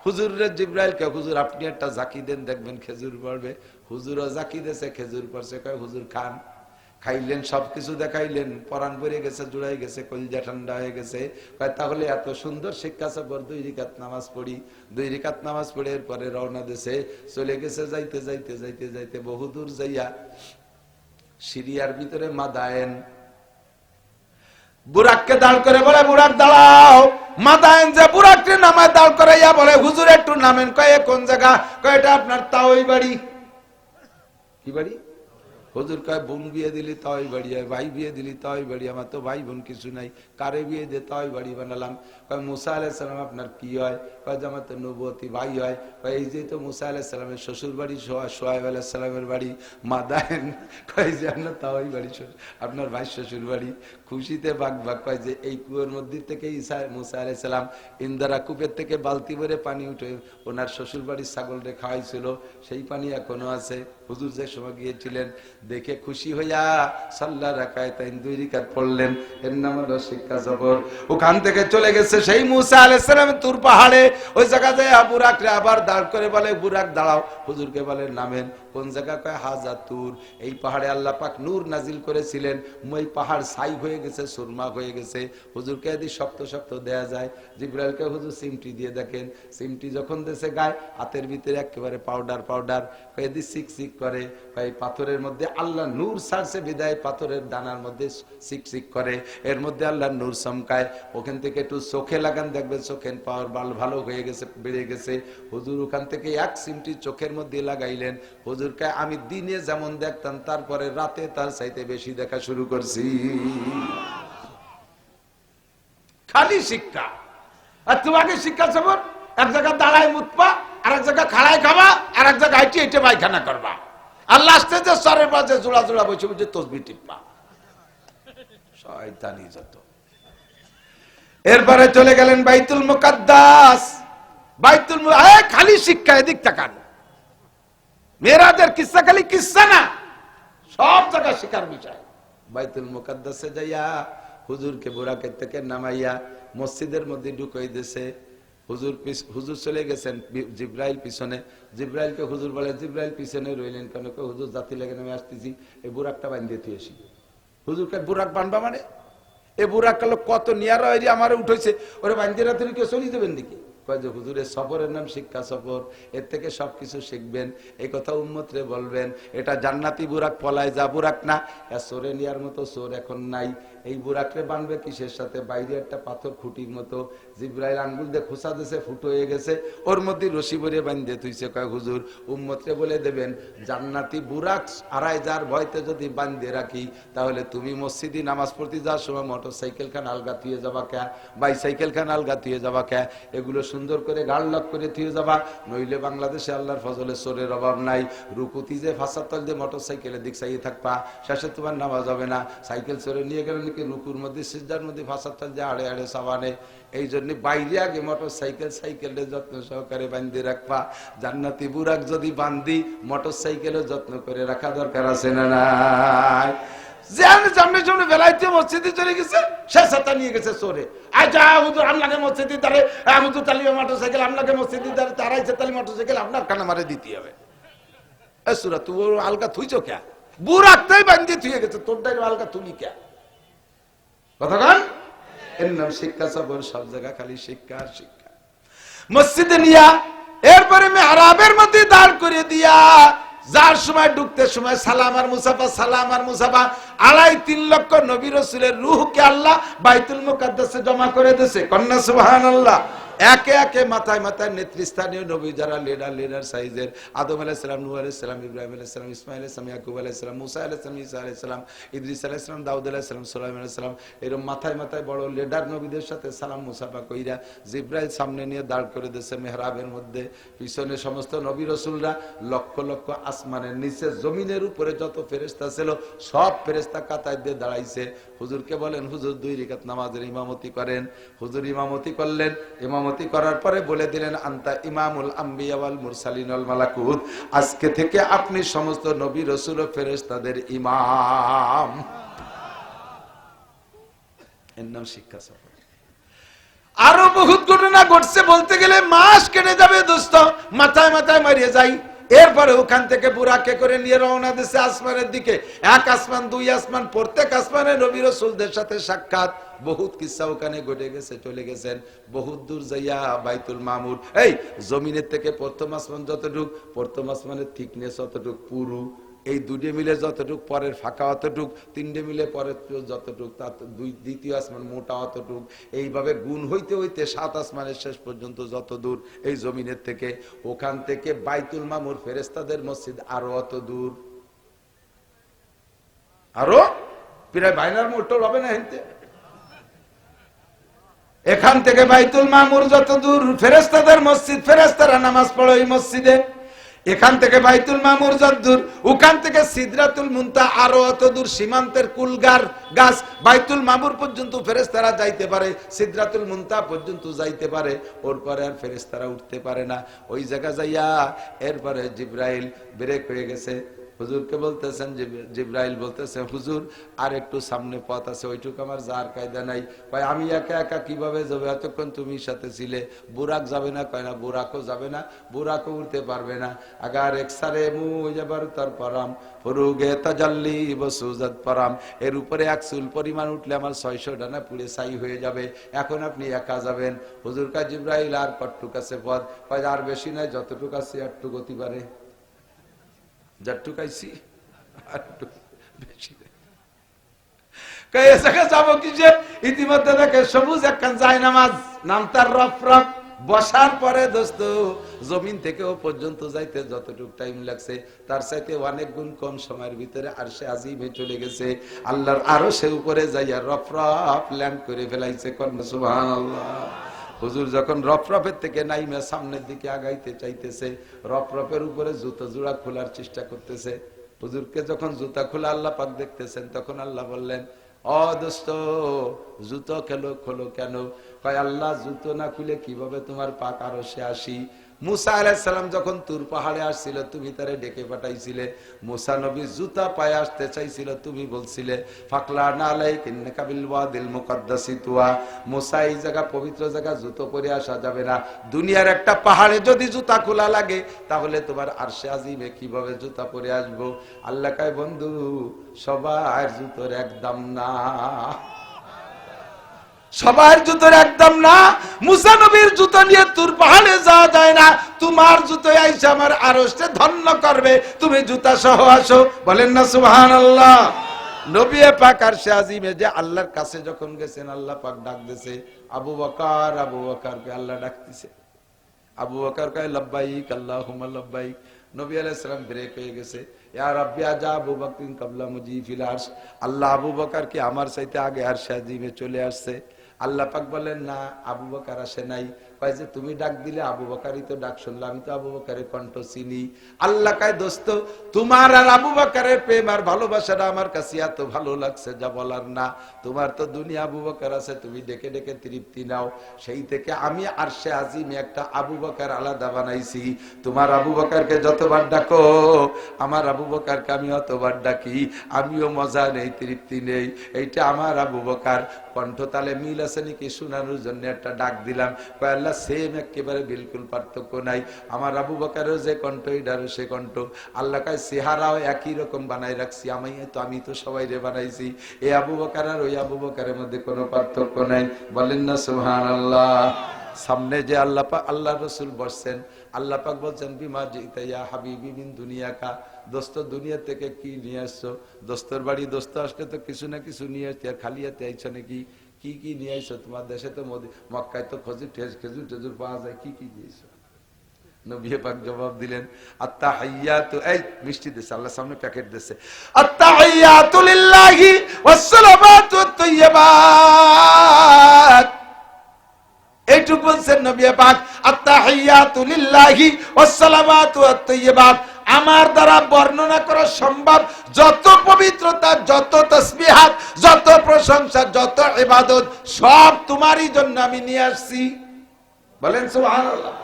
হুজুরে জিব্রাইলকে, হুজুর আপনি একটা ঝাঁকি দেন, দেখবেন খেজুর পড়বে। হুজুরও ঝাঁকি দিয়েছে, খেজুর পড়ছে। কয় হুজুর খান। খাইলেন, সবকিছু দেখাইলেন, পরাণ ভরে গেছে, জুড়াই গেছে, কলিজা ঠান্ডা হয়ে গেছে। কয় তাহলে এত সুন্দর শিক্ষা সফর, 2 রাকাত নামাজ পড়ি। 2 রাকাত নামাজ পড়ে এরপরে রওনা দিয়েছে, চলে গেছে। যাইতে যাইতে যাইতে যাইতে বহুদূর যাইয়া সিরিয়ার ভিতরে মাদায়েন বুরাককে দাঁড় করে বলে, বুরাক দাঁড়াও। মাদায়েন যে বুরাককে নামায় দাঁড় করাইয়া বলে, হুজুর একটু নামেন। কয় কোন জায়গা? কয় এটা আপনার তাওই বাড়ি। কি বাড়ি? হুজুর কয় বোন বিয়ে দিলি তাই বাড়ি হয়, ভাই বিয়ে দিলি তাই বাড়ি। আমার তো ভাই বোন কিছু নাই, কারে বিয়ে দিয়ে তাই বাড়ি বানালাম। কয় মুসা আলাইহিস সালাম আপনার কি হয়? কয় যে আমার তো নবুয়তি ভাই হয়। কয় এই যে তো মুসা আলাইহিস সালামের শ্বশুর বাড়ি, সোহাইব আলাইহিস সালামের বাড়ি মাদায়েন। কয় যে আপনার তাই বাড়ি, আপনার ভাই শ্বশুর বাড়ি। খুশিতে বাঘ বাঘ। কয় যে এই কুয়োর মধ্যে থেকে মুসা আলাইহিস সালাম ইন্দারা কূপের থেকে বালতি ভরে পানি উঠে ওনার শ্বশুর বাড়ির ছাগলরে খাওয়াইছিল, সেই পানি এখনো আছে। হুজুর যে সময় গিয়েছিলেন দেখে খুশি হইয়া সাল্লা রাকাতাইন 2 রাকাত পড়লেন। এর নাম হলো শিক্ষা সফর। ওখান থেকে চলে গেছে সেই মুসা আলাইহিস সালাম তুর পাহাড়ে। ওই জায়গাতে বুরাকরে আবার দাঁড় করে বলে, বুরাক দাঁড়াও। হুজুরকে বলে নামেন। কোন জায়গা? কয় হাজা তুর। এই পাহাড়ে আল্লাহ পাক নূর নাজিল করেছিলেন, ওই পাহাড় ছাই হয়ে গেছে, সুরমা হয়ে গেছে। হুজুরকে যদি শক্ত শক্ত দেয়া যায়। জিবরাইলকে হুজুর সিমটি দিয়ে দেখেন, সিমটি যখন দেশে গায় হাতের ভিতরে একেবারে পাউডার পাউডার। কয়েদি সিক সিক করে। এই পাথরের মধ্যে আল্লাহ নূর ছাড়ছে বিদায় পাথরের দানার মধ্যে সিক সিক করে, এর মধ্যে আল্লাহ নূর চমকায়। ওখান থেকে একটু চোখে লাগান, দেখবেন চোখের পাওয়ার ভালো হয়ে গেছে, বেড়ে গেছে। হুজুর ওখান থেকে এক সিমটি চোখের মধ্যে লাগাইলেন। হুজুরকে আমি দিনে যেমন দেখতাম, তারপরে রাতে তার চাইতে বেশি দেখা শুরু করছি। খালি শিক্ষা। আর তোমাকে শিক্ষা সফর, এক জায়গায় দাঁড়ায় মুতপা, আর এক জায়গায় খাড়ায় খাবা, আর এক জায়গায় হাইটে হেঁটে পায়খানা করবা। আর লাস্টে যে সরের পাশে জোড়া জোড়া বসে বসে তসবিহ টিপবা। শয়তানি যত। এরপরে চলে গেলেন বাইতুল মুকাদ্দাস। বাইতুল খালি শিক্ষা। এদিক তাকান, মেয়েরাদের কিসসা খালি কিসসা না, সব জায়গায় শিক্ষার বিষয়। বাইতুল মুকাদ্দাসে যাইয়া হুজুরকে বুরাকের থেকে নামাইয়া মসজিদের মধ্যে ঢুকাই দিয়েছে। হুজুর চলে গেছেন, জিব্রাইল পিছনে। জিব্রাইলকে হুজুর বলে, জিব্রাইল পিছনে রইলেন কেন? হুজুর জাতি লাগে আমি আসতেছি, এই বুরাকটা বান্ধিয়ে তুই আসি। হুজুরকে বুরাক বানবা মানে? এ বুরাক কালো কত নিয়ার আমার উঠেছে, ওরা বান্ধিয়ে তুমি কেউ চলিয়ে দেবেন নাকি? কয় যে হুজুরের সফরের নাম শিক্ষা সফর, এর থেকে সবকিছু শিখবেন। এই কথা উম্মতরে বলবেন। এটা জান্নাতি বুরাক, পলায় যা বুরাক না। সোরে নিয়ার মতো সোর এখন নাই। এই বুরাকরে বানবে কিসের সাথে? বাইরে একটা পাথর খুঁটির মতো। জিব্রাইল আঙ্গুল দিয়ে খোসা দিয়েছে, ফুটো হয়ে গেছে, ওর মধ্যে রশি ভরে বাঁধতে তুইছে। কয় হুজুর উম্মতরে বলে দেবেন, জান্নাতি বুরাক আড়াই যার ভয়তে যদি বাঁধতে রাখি, তাহলে তুমি মসজিদে নামাজ পড়তে যাওয়ার সময় মোটর সাইকেল খান আলগা থুয়ে যাবা কে, বাইসাইকেল খান আলগা থুয়ে যাবা কে, এগুলো সুন্দর করে গাড় লক করে থুয়ে যাবা। নইলে বাংলাদেশে আল্লাহর ফজলে চোরের অভাব নাই। রুকুতি যে ফাঁসার তল দিয়ে মোটর সাইকেলের দিক চাইয়ে থাকবা, শেষে তোমার নামাজ হবে না। সাইকেল চোরে নিয়ে গেলে নাকি রুকুর মধ্যে সিজদার মধ্যে ফাঁসার তল দিয়ে আড়ে আড়ে সাবানে। এই জন্য বাইরে আগে মোটর সাইকেলের যত্ন সহকারে বান্ধে রাখবা। জান্নাতি বুরাক যদি বান্ধি, মোটর সাইকেলের যত্ন করে রাখা দরকার আছে না নাই? বেলাইতে মসজিদে চলে গেছে, সে সাথে নিয়ে গেছে চোরে। আচ্ছা হুজুর আপনাকে মসজিদে দাঁড়ে, হুজুর তালি মোটর সাইকেল আপনাকে মসজিদে দাঁড়ে, তারাইছে তালি মোটর সাইকেল আপনার কানা মারে দিতে হবে। সুরা তুই আলগা থুইছ কে? বুরাকটাই বান্ধে থুয়ে গেছে, তোরটাই আলগা তুলি কে? কথা কন। এর নাম শিক্ষা সফর। সব জায়গা খালি শিক্ষা আর শিক্ষা। মসজিদে নিয়া এরপরে মেহরাবের মধ্যে দাঁড় করে দিয়া, যার সময় ঢুকতে সময় সালাম আর মুসাফা, সালাম আর মুসাফা। 2.5-3 লক্ষ নবী রাসূলের রূহকে আল্লাহ বাইতুল মুকাদ্দাসে জমা করে দিয়েছে। কন্যা সুবহানাল্লাহ। একে একে মাথায় মাথায় নেতৃস্থানীয় নবী যারা লিডার সাইজের, আদম আলাইহিস সালাম, নূহ আলাইহিস সালাম, ইব্রাহিম আলাইহিস সালাম, ইসমাঈল আলাইহিস সালাম, ইয়াকুব আলাইহিস সালাম, মুসা আলাইহিস সালাম, ঈসা আলাইহিস সালাম, ইদ্রিস আলাইহিস সালাম, দাউদ আলাইহিস সালাম, সুলাইমান আলাইহিস সালাম, এরকম মাথায় মাথায় বড় লিডার নবীদের সাথে সালাম মুসাফা কইরা জিবরাইল সামনে নিয়ে দাঁড় করে দিয়েছে মেহরাবের মধ্যে। পিছনে সমস্ত নবী রাসূলরা, লক্ষ লক্ষ আসমানের নিচে জমিনের উপরে যত ফেরেশতা ছিল সব ফেরেশতা কাতার দিয়ে দাঁড়াইছে। হুজুরকে বলেন, হুজুর 2 রাকাত নামাজের ইমামতি করেন। হুজুর ইমামতি করলেন। ইমামতি করার পরে বলে দিলেন, আনতা ইমামুল আম্বিয়া ওয়াল মুরসালিন ওয়াল মালাকুত, আজকে থেকে আপনি সমস্ত নবী রাসূল ও ফেরেশতাদের ইমাম। এর নাম শিক্ষা সফর। আরো বহুত ঘটনা ঘটছে, বলতে গেলে মাস কেটে যাবে দোস্ত, মাথায় মাথায় মারিয়ে যাই। এরপরে ওখান থেকে বুরাকে করে নিয়ে রওনা দিছে আসমানের দিকে। এক আসমান, দুই আসমান, প্রত্যেক আসমানে নবী রাসূলদের সাথে সাক্ষাৎ। বহুত কিসসা ওখানে ঘটে গেছে, চলে গেছেন বহুত দূর যাইয়া বাইতুল মামুর। এই জমিনের থেকে প্রথম আসমান যতটুক, প্রথম আসমানের থিকনেস অতটুক পুরু, এই দুটো মিলে যতটুক, পরের ফাঁকা অতটুক, তিনটে মিলে পরের যতটুক, তার দ্বিতীয় আসমান মোটা অতটুক, এইভাবে গুণ হইতে হইতে সাত আসমানের শেষ পর্যন্ত যত দূর এই জমিনের থেকে, ওখান থেকে বাইতুল মামুর ফেরেশতাদের মসজিদ আরো অত দূর, আরো প্রায় বাইনার মোটর হবে না হেনতে। এখান থেকে বাইতুল মামুর যত দূর, ফেরেশতাদের মসজিদ, ফেরেশতারা নামাজ পড়ে ওই মসজিদে। এখান থেকে বাইতুল মামুর যত দূর, ওখান থেকে সিদরাতুল মুনতাহা আরো অত দূর, সীমান্তের কুলগার গাছ বাইতুল মামুর পর্যন্ত ফেরেশতারা যাইতে পারে, সিদরাতুল মুনতাহা পর্যন্ত যাইতে পারে, ওর পরে আর ফেরেশতারা উঠতে পারে না। ওই জায়গা যাইয়া এরপরে জিবরাইল ব্রেক হয়ে গেছে, হুজুরকে বলতেছেন, জিবরাইল বলতেছে হুজুর আর একটু সামনে পথ আছে, ওইটুকু আমার যার কায়দা নাই। কয় আমি একা একা কিভাবে যাবো, এতক্ষণ তুমি সাথে ছিলে। বুরাক যাবে না, কয় না বুরাকও যাবে না, বুরাকও উঠতে পারবে না। আগার একসারে মুজাবার তার পরাম ফুরুগে তাজাল্লি বসুজাত পরাম, এর উপরে এক চুল পরিমাণ উঠলে আমার 600 ডানা পুড়ে ছাই হয়ে যাবে, এখন আপনি একা যাবেন। হুজুর কা জিবরাইল আর কতটুক আছে পথ, কয় আর বেশি নাই, যতটুক আছে একটু গতি পারে, যাটুকাইছি আর বেশি যাবো কিসে। ইতিমধ্যে দেখে সবুজ একখান যায় নামাজ, নাম তার রফরফ, বসার পরে দোস্ত জমিন থেকে ও পর্যন্ত যাইতে যতটুকু টাইম লাগছে তার চাইতে অনেক গুণ কম সময়ের ভিতরে আরশে আজিমে চলে গেছে। আল্লাহর আরশে উপরে যাইয়া রফরফ ল্যান্ড করে ফেলাইছে। সুবহানাল্লাহ। হুজুর যখন রফরফের থেকে নাইমা সামনের দিকে আগাইতে চাইতেছে, রফরফের উপরে জুতো জোড়া খোলার চেষ্টা করতেছে। হুজুরকে যখন জুতা খোলা আল্লাহ পাক দেখতেছেন, তখন আল্লাহ বললেন, ও দোস্ত জুতো খোলো কেন? কয় আল্লাহ জুতো না খুলে কিভাবে তোমার পাক আরশে আসি? মুসা আলাইহিস সালাম যখন তুর পাহাড়ে আসছিল, তুমি তারে ডেকে পাঠাইছিলে। মুসা নবী জুতা পায়ে আসতে চাইছিল, তুমি বলছিলে ফাকলানা আলাইকা ইন্নাকা বিল ওয়াদিল মুকাদ্দাসি তুয়া, মুসা এই জায়গা পবিত্র জায়গা, জুতো পরে আসা যাবে না। দুনিয়ার একটা পাহাড়ে যদি জুতা খোলা লাগে, তাহলে তোমার আরশে আজিমে কিভাবে জুতা পরে আসবো? আল্লাহ কয় বন্ধু সবার জুতোর একদম না, সবার জুতোর একদম না। মুসা নবীর জুতো নিয়ে তুর পাহাড়ে যাওয়া যায় না, তোমার জুতো আইসা আমার আরশে ধন্য করবে, তুমি জুতা সহ আসো। বলেন না সুবহানাল্লাহ। নবী পাক আরশে আজিমে যে আল্লাহর কাছে যখন গেছেন, আল্লাহ পাক ডাক দিয়েছে আবু বকর, আবু বকরকে আল্লাহ ডাকতেছে। আবু বকর কয় লব্বাইক আল্লাহুম্মা লব্বাইক। নবী আলাইহিস সালাম ব্রেক হয়ে গেছে, ইয়া রাব্বি আজা আবু বকরিন ক্বাবলা মুজিফিল আরশ, আল্লাহ আবু বকর কি আমার চাইতে আগে আরশে আজিমে চলে আসছে। আল্লাহ পাক বলেন না, আবু বকর আসে নাই। কয় যে তুমি ডাক দিলে আবু বকরই তো ডাক শুনলাম, আমি তো আবু বকরের কণ্ঠ চিনি। আল্লাহ কয় দোস্ত তোমার আর আবু বকরের প্রেম আর ভালোবাসাটা আমার কাছে এত ভালো লাগছে যা বলার না। তোমার তো দুনিয়া আবু বকর আছে, তুমি ডেকে ডেকে তৃপ্তি নাও, সেই থেকে আমি আরশে আজিমে একটা আবু বকর আলাদা বানাইছি। তোমার আবু বকরকে যতবার ডাকো, আমার আবু বকরকে আমি অতবার ডাকি, আমিও মজা নেই, তৃপ্তি নেই। এইটা আমার আবু বকর। কণ্ঠতালে মিল আছে নাকি শোনানোর জন্য একটা ডাক দিলাম। কয় আল্লাহ সেম, একেবারে বিলকুল পার্থক্য নাই। আমার আবু বকরের যে কণ্ঠ, এটারও সে কণ্ঠ। আল্লাহ কয় চেহারাও একই রকম বানাই রাখছি, আমি তো সবাই রে বানাইছি। এই আবু বকর আর ওই আবু বকরের মধ্যে কোনো পার্থক্য নাই। বলেন না সুবহানাল্লাহ। সামনে যে আল্লাহ রসুল বসছেন, আল্লাহ পাক বলছেন বিমা জিতা ইয়া হাবিবি মিন দুনিয়াকা, দোস্ত দুনিয়া থেকে কি নিয়ে আসছো? দোস্তর বাড়ি দোস্ত আসলে তো কিছু না কিছু নিয়ে আসতে, আর খালি হাতে আইছো নাকি? কি কি নিয়ে আইছো? তোমার দেশে তো মক্কায় তো খেজুর টেজুর পাওয়া যায়, কি কি দিয়েছো? নবী পাক জবাব দিলেন আত্তাহিয়াতু, এই মিষ্টি দিছে, আল্লাহ সামনে প্যাকেট দিছে, আত্তাহিয়াতু লিল্লাহি ওয়াস সালামাতু আত-তাইয়্যিবাত। এইটুকু বলছেন নবী পাক, আত্তাহিয়াতু লিল্লাহি ওয়াস সালামাতু আত-তাইয়্যিবাত। আমার দ্বারা বর্ণনা করা সম্ভব যত পবিত্রতা, যত তাসবিহাত, যত প্রশংসা, যত ইবাদত, সব তোমারই জন্য আমি নিয়ে আসছি। বলেন সুবহানাল্লাহ।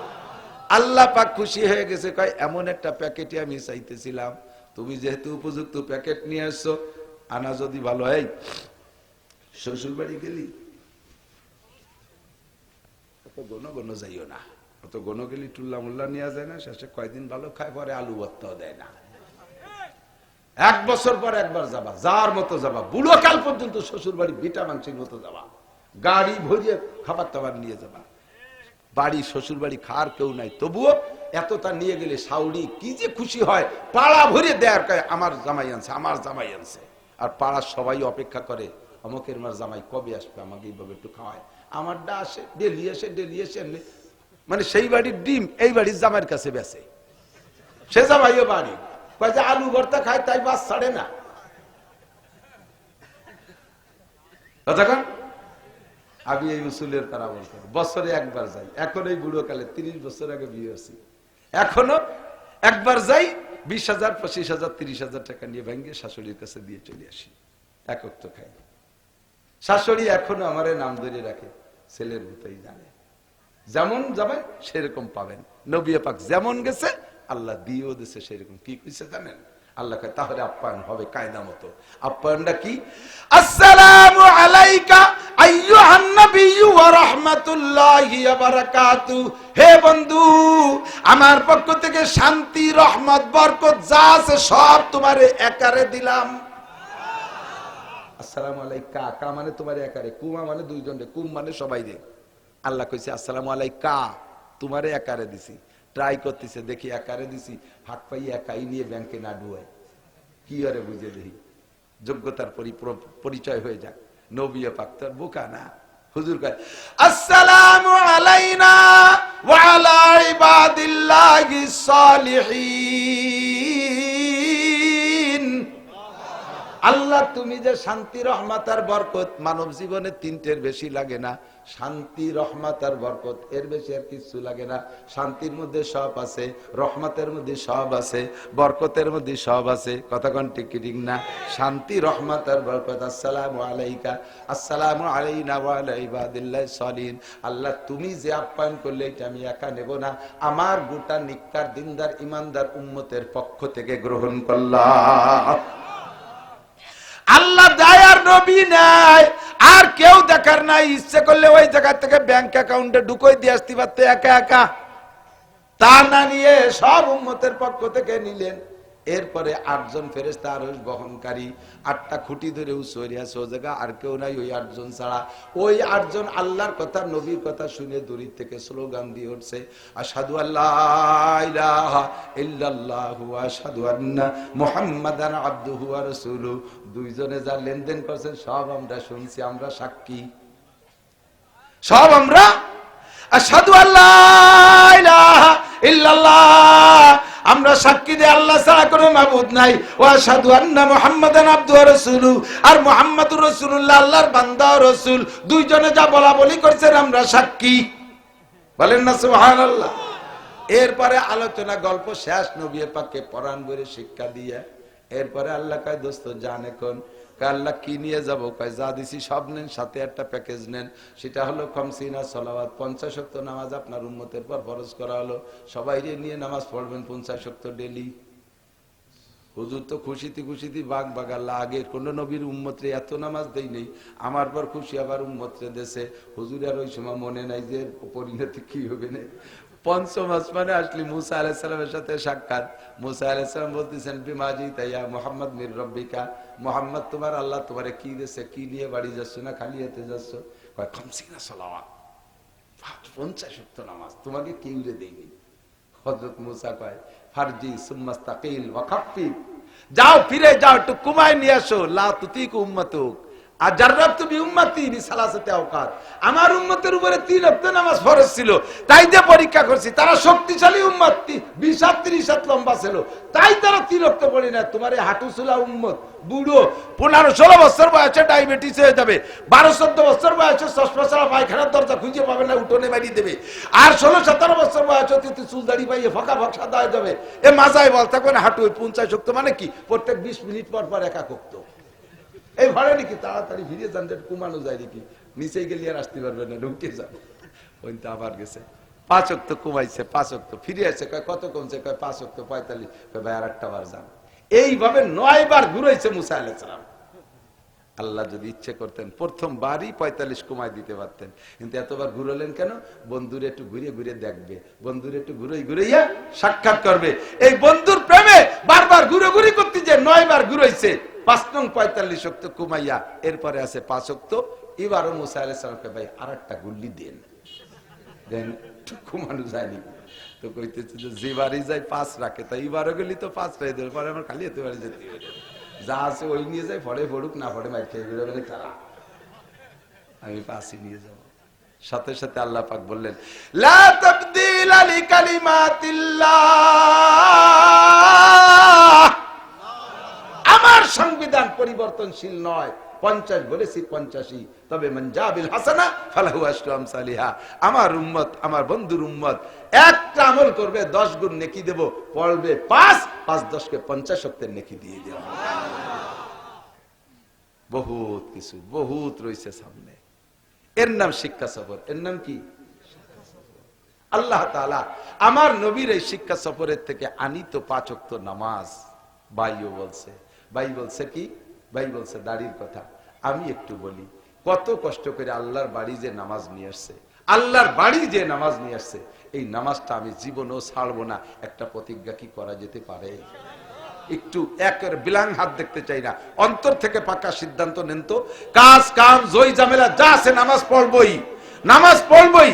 আল্লাহ পাক খুশি হয়ে গেছে, কয় এমন একটা প্যাকেটে আমি চাইতেছিলাম, তুমি যেহেতু উপযুক্ত প্যাকেট নিয়ে আসছো। আনা যদি ভালো হয়, শ্বশুর বাড়ি গেলি অত গণ গণ যাইও না, অত গণ গেলি টুল্লা মুল্লা নেওয়া যায় না, শেষে কয়দিন ভালো খায়, পরে আলু ভর্তাও দেয় না। 1 বছর পর একবার যাবা, যার মতো যাবা, বুড়ো কাল পর্যন্ত শ্বশুর বাড়ি বিটা মাংসের মতো যাবা, গাড়ি ভরিয়ে খাবার টাবার নিয়ে যাবা। বাড়ি শ্বশুর বাড়ি খাওয়ার কেউ নাই, তবুও এতটা নিয়ে গেলে শাউরি কি যে খুশি হয়, পাড়া ভরিয়ে দেয়ার কয় আমার জামাই আনছে, আমার জামাই আনছে। আর পাড়ার সবাই অপেক্ষা করে অমুকের মার জামাই কবে আসবে, আমাকে এইভাবে একটু খাওয়ায়। আমারটা আসে, ডেলি আসে, ডেলি এসে, মানে সেই বাড়ির ডিম এই বাড়ির জামাইয়ের কাছে বেচে, সে জামাইও বাড়ি কয় যে আলু ভর্তা খায়, তাই বাস ছাড়ে না। আমি এই উসুলের তারা বলতাম, বছরে একবার যাই, এখন এই বুড়ো কালে 30 বছর আগে বিয়ে হয়েছি, এখনো একবার যাই, 20,000, 25,000, 30,000 টাকা নিয়ে ভেঙে শাশুড়ির কাছে দিয়ে চলে আসি, একক তো খাই। শাশুড়ি এখনো আমার নাম ধরে রাখে, ছেলের মতোই জানে, যেমন যাবেন সেরকম পাবেন। নবী পাক যেমন গেছে আল্লাহ দিয়েও দিয়েছে সেরকম। কি কইছে জানেন? আল্লাহ কয় তাহলে আপ্যায়ন হবে কায়দা মতো। আপ্যায়নটা কি? আসসালামু আলাইকা আইয়ুহান নাবিয়্যু ওয়া রাহমাতুল্লাহি ওয়া বারাকাতুহু। হে বন্ধু, আমার পক্ষ থেকে শান্তি, রহমত, বরকত যা আছে সব তোমারে একারে দিলাম। আসসালামু আলাইকা, কা মানে তোমারে একারে, কুমা মানে দুইজন রে, কুম মানে সবাই রে। আল্লাহ কইছে আসসালামু আলাইকা, তোমারে একারে দিছি। ট্রাই করতেছে, দেখি একারে দিছি, হাত পাই একাই নিয়ে ব্যাংকে না ডুয়ায়, কি আরে বুঝে দেখি, যোগ্যতার পরিচয় হয়ে যাক। নবী পাক তার বোকা না, হুজুর কয় আসসালামু আলাইনা ওয়া আলা ইবাদিল্লাহিস সালিহিন। আল্লাহ তুমি যে শান্তি, রহমত আর বরকত, মানব জীবনে 3টের বেশি লাগে না। শান্তি, রহমত আর বরকত, এর বেশি আর কিছু লাগে না। শান্তির মধ্যে সব আছে, রহমতের মধ্যে সব আছে, বরকতের মধ্যে সব আছে। কতক্ষণ ঠিক ঠিক না? শান্তি, রহমত আর বরকত। আসসালামু আলাইকা, আসসালামু আলাইনা ওয়া আলা ইবাদিল্লাহিস সালিহিন। আল্লাহ তুমি যে আপ্যায়ন করলে এটা আমি একা নেব না, আমার গোটা নিক্কার, দিনদার, ইমানদার উম্মতের পক্ষ থেকে গ্রহণ করলাম। আল্লাহ দেয় আর নবী নেয়, আর কেউ দেখার নাই। ইচ্ছে করলে ওই জায়গা থেকে ব্যাংক অ্যাকাউন্টে ঢুকই দিয়ে আসতে পারতে একা একা, তা না নিয়ে সব উম্মতের পক্ষ থেকে নিলেন। এরপরে 8 জন ফেরেশতা আরশ বহনকারী, 8টা খুঁটি ধরে উসরিয়া সো জায়গা, আর কেউ নাই ওই 8 জন ছাড়া। ওই 8 জন আল্লাহর কথা, নবীর কথা শুনে দূর থেকে স্লোগান দিয়ে উঠছে, আশহাদু আল্লা ইলাহা ইল্লাল্লাহু ওয়া আশহাদু আন্না মুহাম্মাদান আবদুহু ওয়া রাসূলুহু। 2 জনে যা লেনদেন করছেন সব আমরা শুনছি, আমরা সাক্ষী, সব আমরা। আশহাদু আল্লা ইলাহা ইল্লাল্লাহ, আমরা সাক্ষী দেই আল্লাহ ছাড়া কোনো মাবুদ নাই। ওয়া আশহাদু আন্না মুহাম্মাদান আবদুহু ওয়া রাসূলুহু, আর মুহাম্মাদুর রাসূলুল্লাহ আল্লাহর বান্দা ও রাসূল। 2 জনে যা বলা বলি করছেন আমরা সাক্ষী, বলেন না সুবহানাল্লাহ। এরপরে আলোচনা, গল্প শেষ, নবী পাককে পরাণ ভরে শিক্ষা দিয়ে এরপরে আল্লাহ কয় দোস্ত জান এখন। আল্লাহ কি নিয়ে যাব? কয় যা দিছি সব নেন, সাথে একটা প্যাকেজ নেন, সেটা হলো খামসিনা সালাওয়াত, 50 ওয়াক্ত নামাজ আপনার উম্মতের পর ফরজ করা হলো। সবাই নিয়ে নামাজ পড়বেন 50 ওয়াক্ত ডেলি। হুজুর তো খুশিতে খুশিতে বাগ বাগাল্লা, আগে কোন নবীর উম্মতরে এত নামাজ দেই নেই, আমার পর খুশি আবার উম্মতরে দেশে। হুজুর আর ওই সময় মনে নাই যে পরিণতি কি হবে না। 5ম আসমানে আসলি মুসা আলাইহিস সালামের সাথে সাক্ষাৎ। মুসা আলাইহিস সালাম বলতেছেন বিমাজি তাইয়া মুহাম্মদ মির রব্বিকা, মুহাম্মদ তোমার আল্লাহ তোমারে কি দিয়েছে, কি নিয়ে বাড়ি যাচ্ছ না খালি হাতে যাচ্ছ? কয় খামসিনা সালাওয়াত, 50 ওয়াক্ত নামাজ তোমাকে কেউ রে দেয়নি। হযরত মুসা কয় ফারজি সুম্মাস্তাকিল ওয়া খাফফি, যাও ফিরে যাও, একটু কুমায় নিয়ে আসো। লা তুতিকু উম্মাতুক আর জাররাবতু বিউম্মতি বিসালাসাতি আওকাত, আমার উম্মতের উপরে 3 ওয়াক্ত নামাজ ফরজ ছিল, তাই দিয়ে পরীক্ষা করছি। তারা শক্তিশালী উম্মত, 20-30 হাত লম্বা ছিল, তাই তারা 3 ওয়াক্ত পড়ে না। তোমার এই হাঁটুসুলা উম্মত, বুড়ো 15-16 বছর বয়সে ডায়াবেটিস হয়ে যাবে, 12-14 বছর বয়সে চশমা ছাড়া পায়খানার দরজা খুঁজে পাবে না, উঠোনে বাড়ি দেবে। আর 16-17 বছর বয়সে তুই চুল দাড়ি পাইয়ে ফাঁকা ফাঁকা সাদা হয়ে যাবে। এ মাজায় বল থাকবে না হাঁটু 50 ওয়াক্ত মানে কি? প্রত্যেক 20 মিনিট পর পর একা করত। এই ঘরে নাকি তাড়াতাড়ি ফিরে যান, কমানো যায় নাকি, নিচে গেলে আর আসতে পারবে না, ঢুকে যান। ওই তো আবার গেছে 5 ওয়াক্ত কমাইছে, 5 ওয়াক্ত ফিরে আসছে, কয় কত কমছে? কয় 5 ওয়াক্ত 45। কয় ভাই আর একটা বার যান। এইভাবে 9 বার ঘুরাইছে মুসা আলাইহিস সালাম। আল্লাহ যদি ইচ্ছে করতেন প্রথমবারই 45 কমায় দিতে পারতেন, কিন্তু এতবার ঘুরলেন কেন? বন্ধুর একটু ঘুরে ঘুরে দেখবে, বন্ধুর একটু ঘুরে ঘুরাইয়া সাক্ষাৎ করবে। এই বন্ধুর প্রেমে বারবার ঘুরে ঘুরি করতে যে 9 বার ঘুরাইছে, 5 নং 45 ওয়াক্ত কমাইয়া এরপরে আছে 5 ওয়াক্ত। এবারও মুসা আলাইহিস সালামকে ভাই আরেকটা গুল্লি দেন, দেন একটু কমানো যায়নি তো কইতেছে যে বাড়ি যায় 5 রাখে, তাই এবারও গেলি তো 5 রাখে দেবে, পরে আমার খালি এতে বাড়ি যেতে হবে, যা আছে ওই নিয়ে যায়, পরে পড়ুক না পড়ে মার খেয়ে বেরোবে তারা, আমি 5ই নিয়ে যাব। সাথে সাথে আল্লাহ পাক বললেন লা তাবদীলা লিকালিমাতিল্লাহ, আমার সংবিধান পরিবর্তনশীল নয়। 50 বলেছি 85, তবে মান জাবিল হাসানা ফালাহু আশরু আমসালিহা। আমার উম্মত, আমার বন্ধুর উম্মত একটা আমল করবে 10 গুণ নেকি দেব, পড়বে 5, 5 10 কে 50 ওয়াক্তের নেকি দিয়ে দেব। বহুত কিছু, বহুত রয়েছে সামনে। এর নাম শিক্ষা সফর। এর নাম কি? আল্লাহ তাআলা আমার নবীর এই শিক্ষা সফরের থেকে আনিত 5 ওয়াক্ত নামাজ ভাইও বলছে, ভাই বলছে কি? ভাই বলছে দাড়ির কথা। আমি একটু বলি, কত কষ্ট করে আল্লাহর বাড়ি যে নামাজ নিয়ে আসছে, আল্লাহর বাড়ি যে নামাজ নিয়ে আসছে, এই নামাজটা আমি জীবনেও ছাড়বো না, একটা প্রতিজ্ঞা কি করা যেতে পারে? একটু একের বিলাং হাত দেখতে চাই না, অন্তর থেকে পাকা সিদ্ধান্ত নেন তো, কাজ কাম জয় ঝামেলা যা আছে নামাজ পড়বই, নামাজ পড়বই,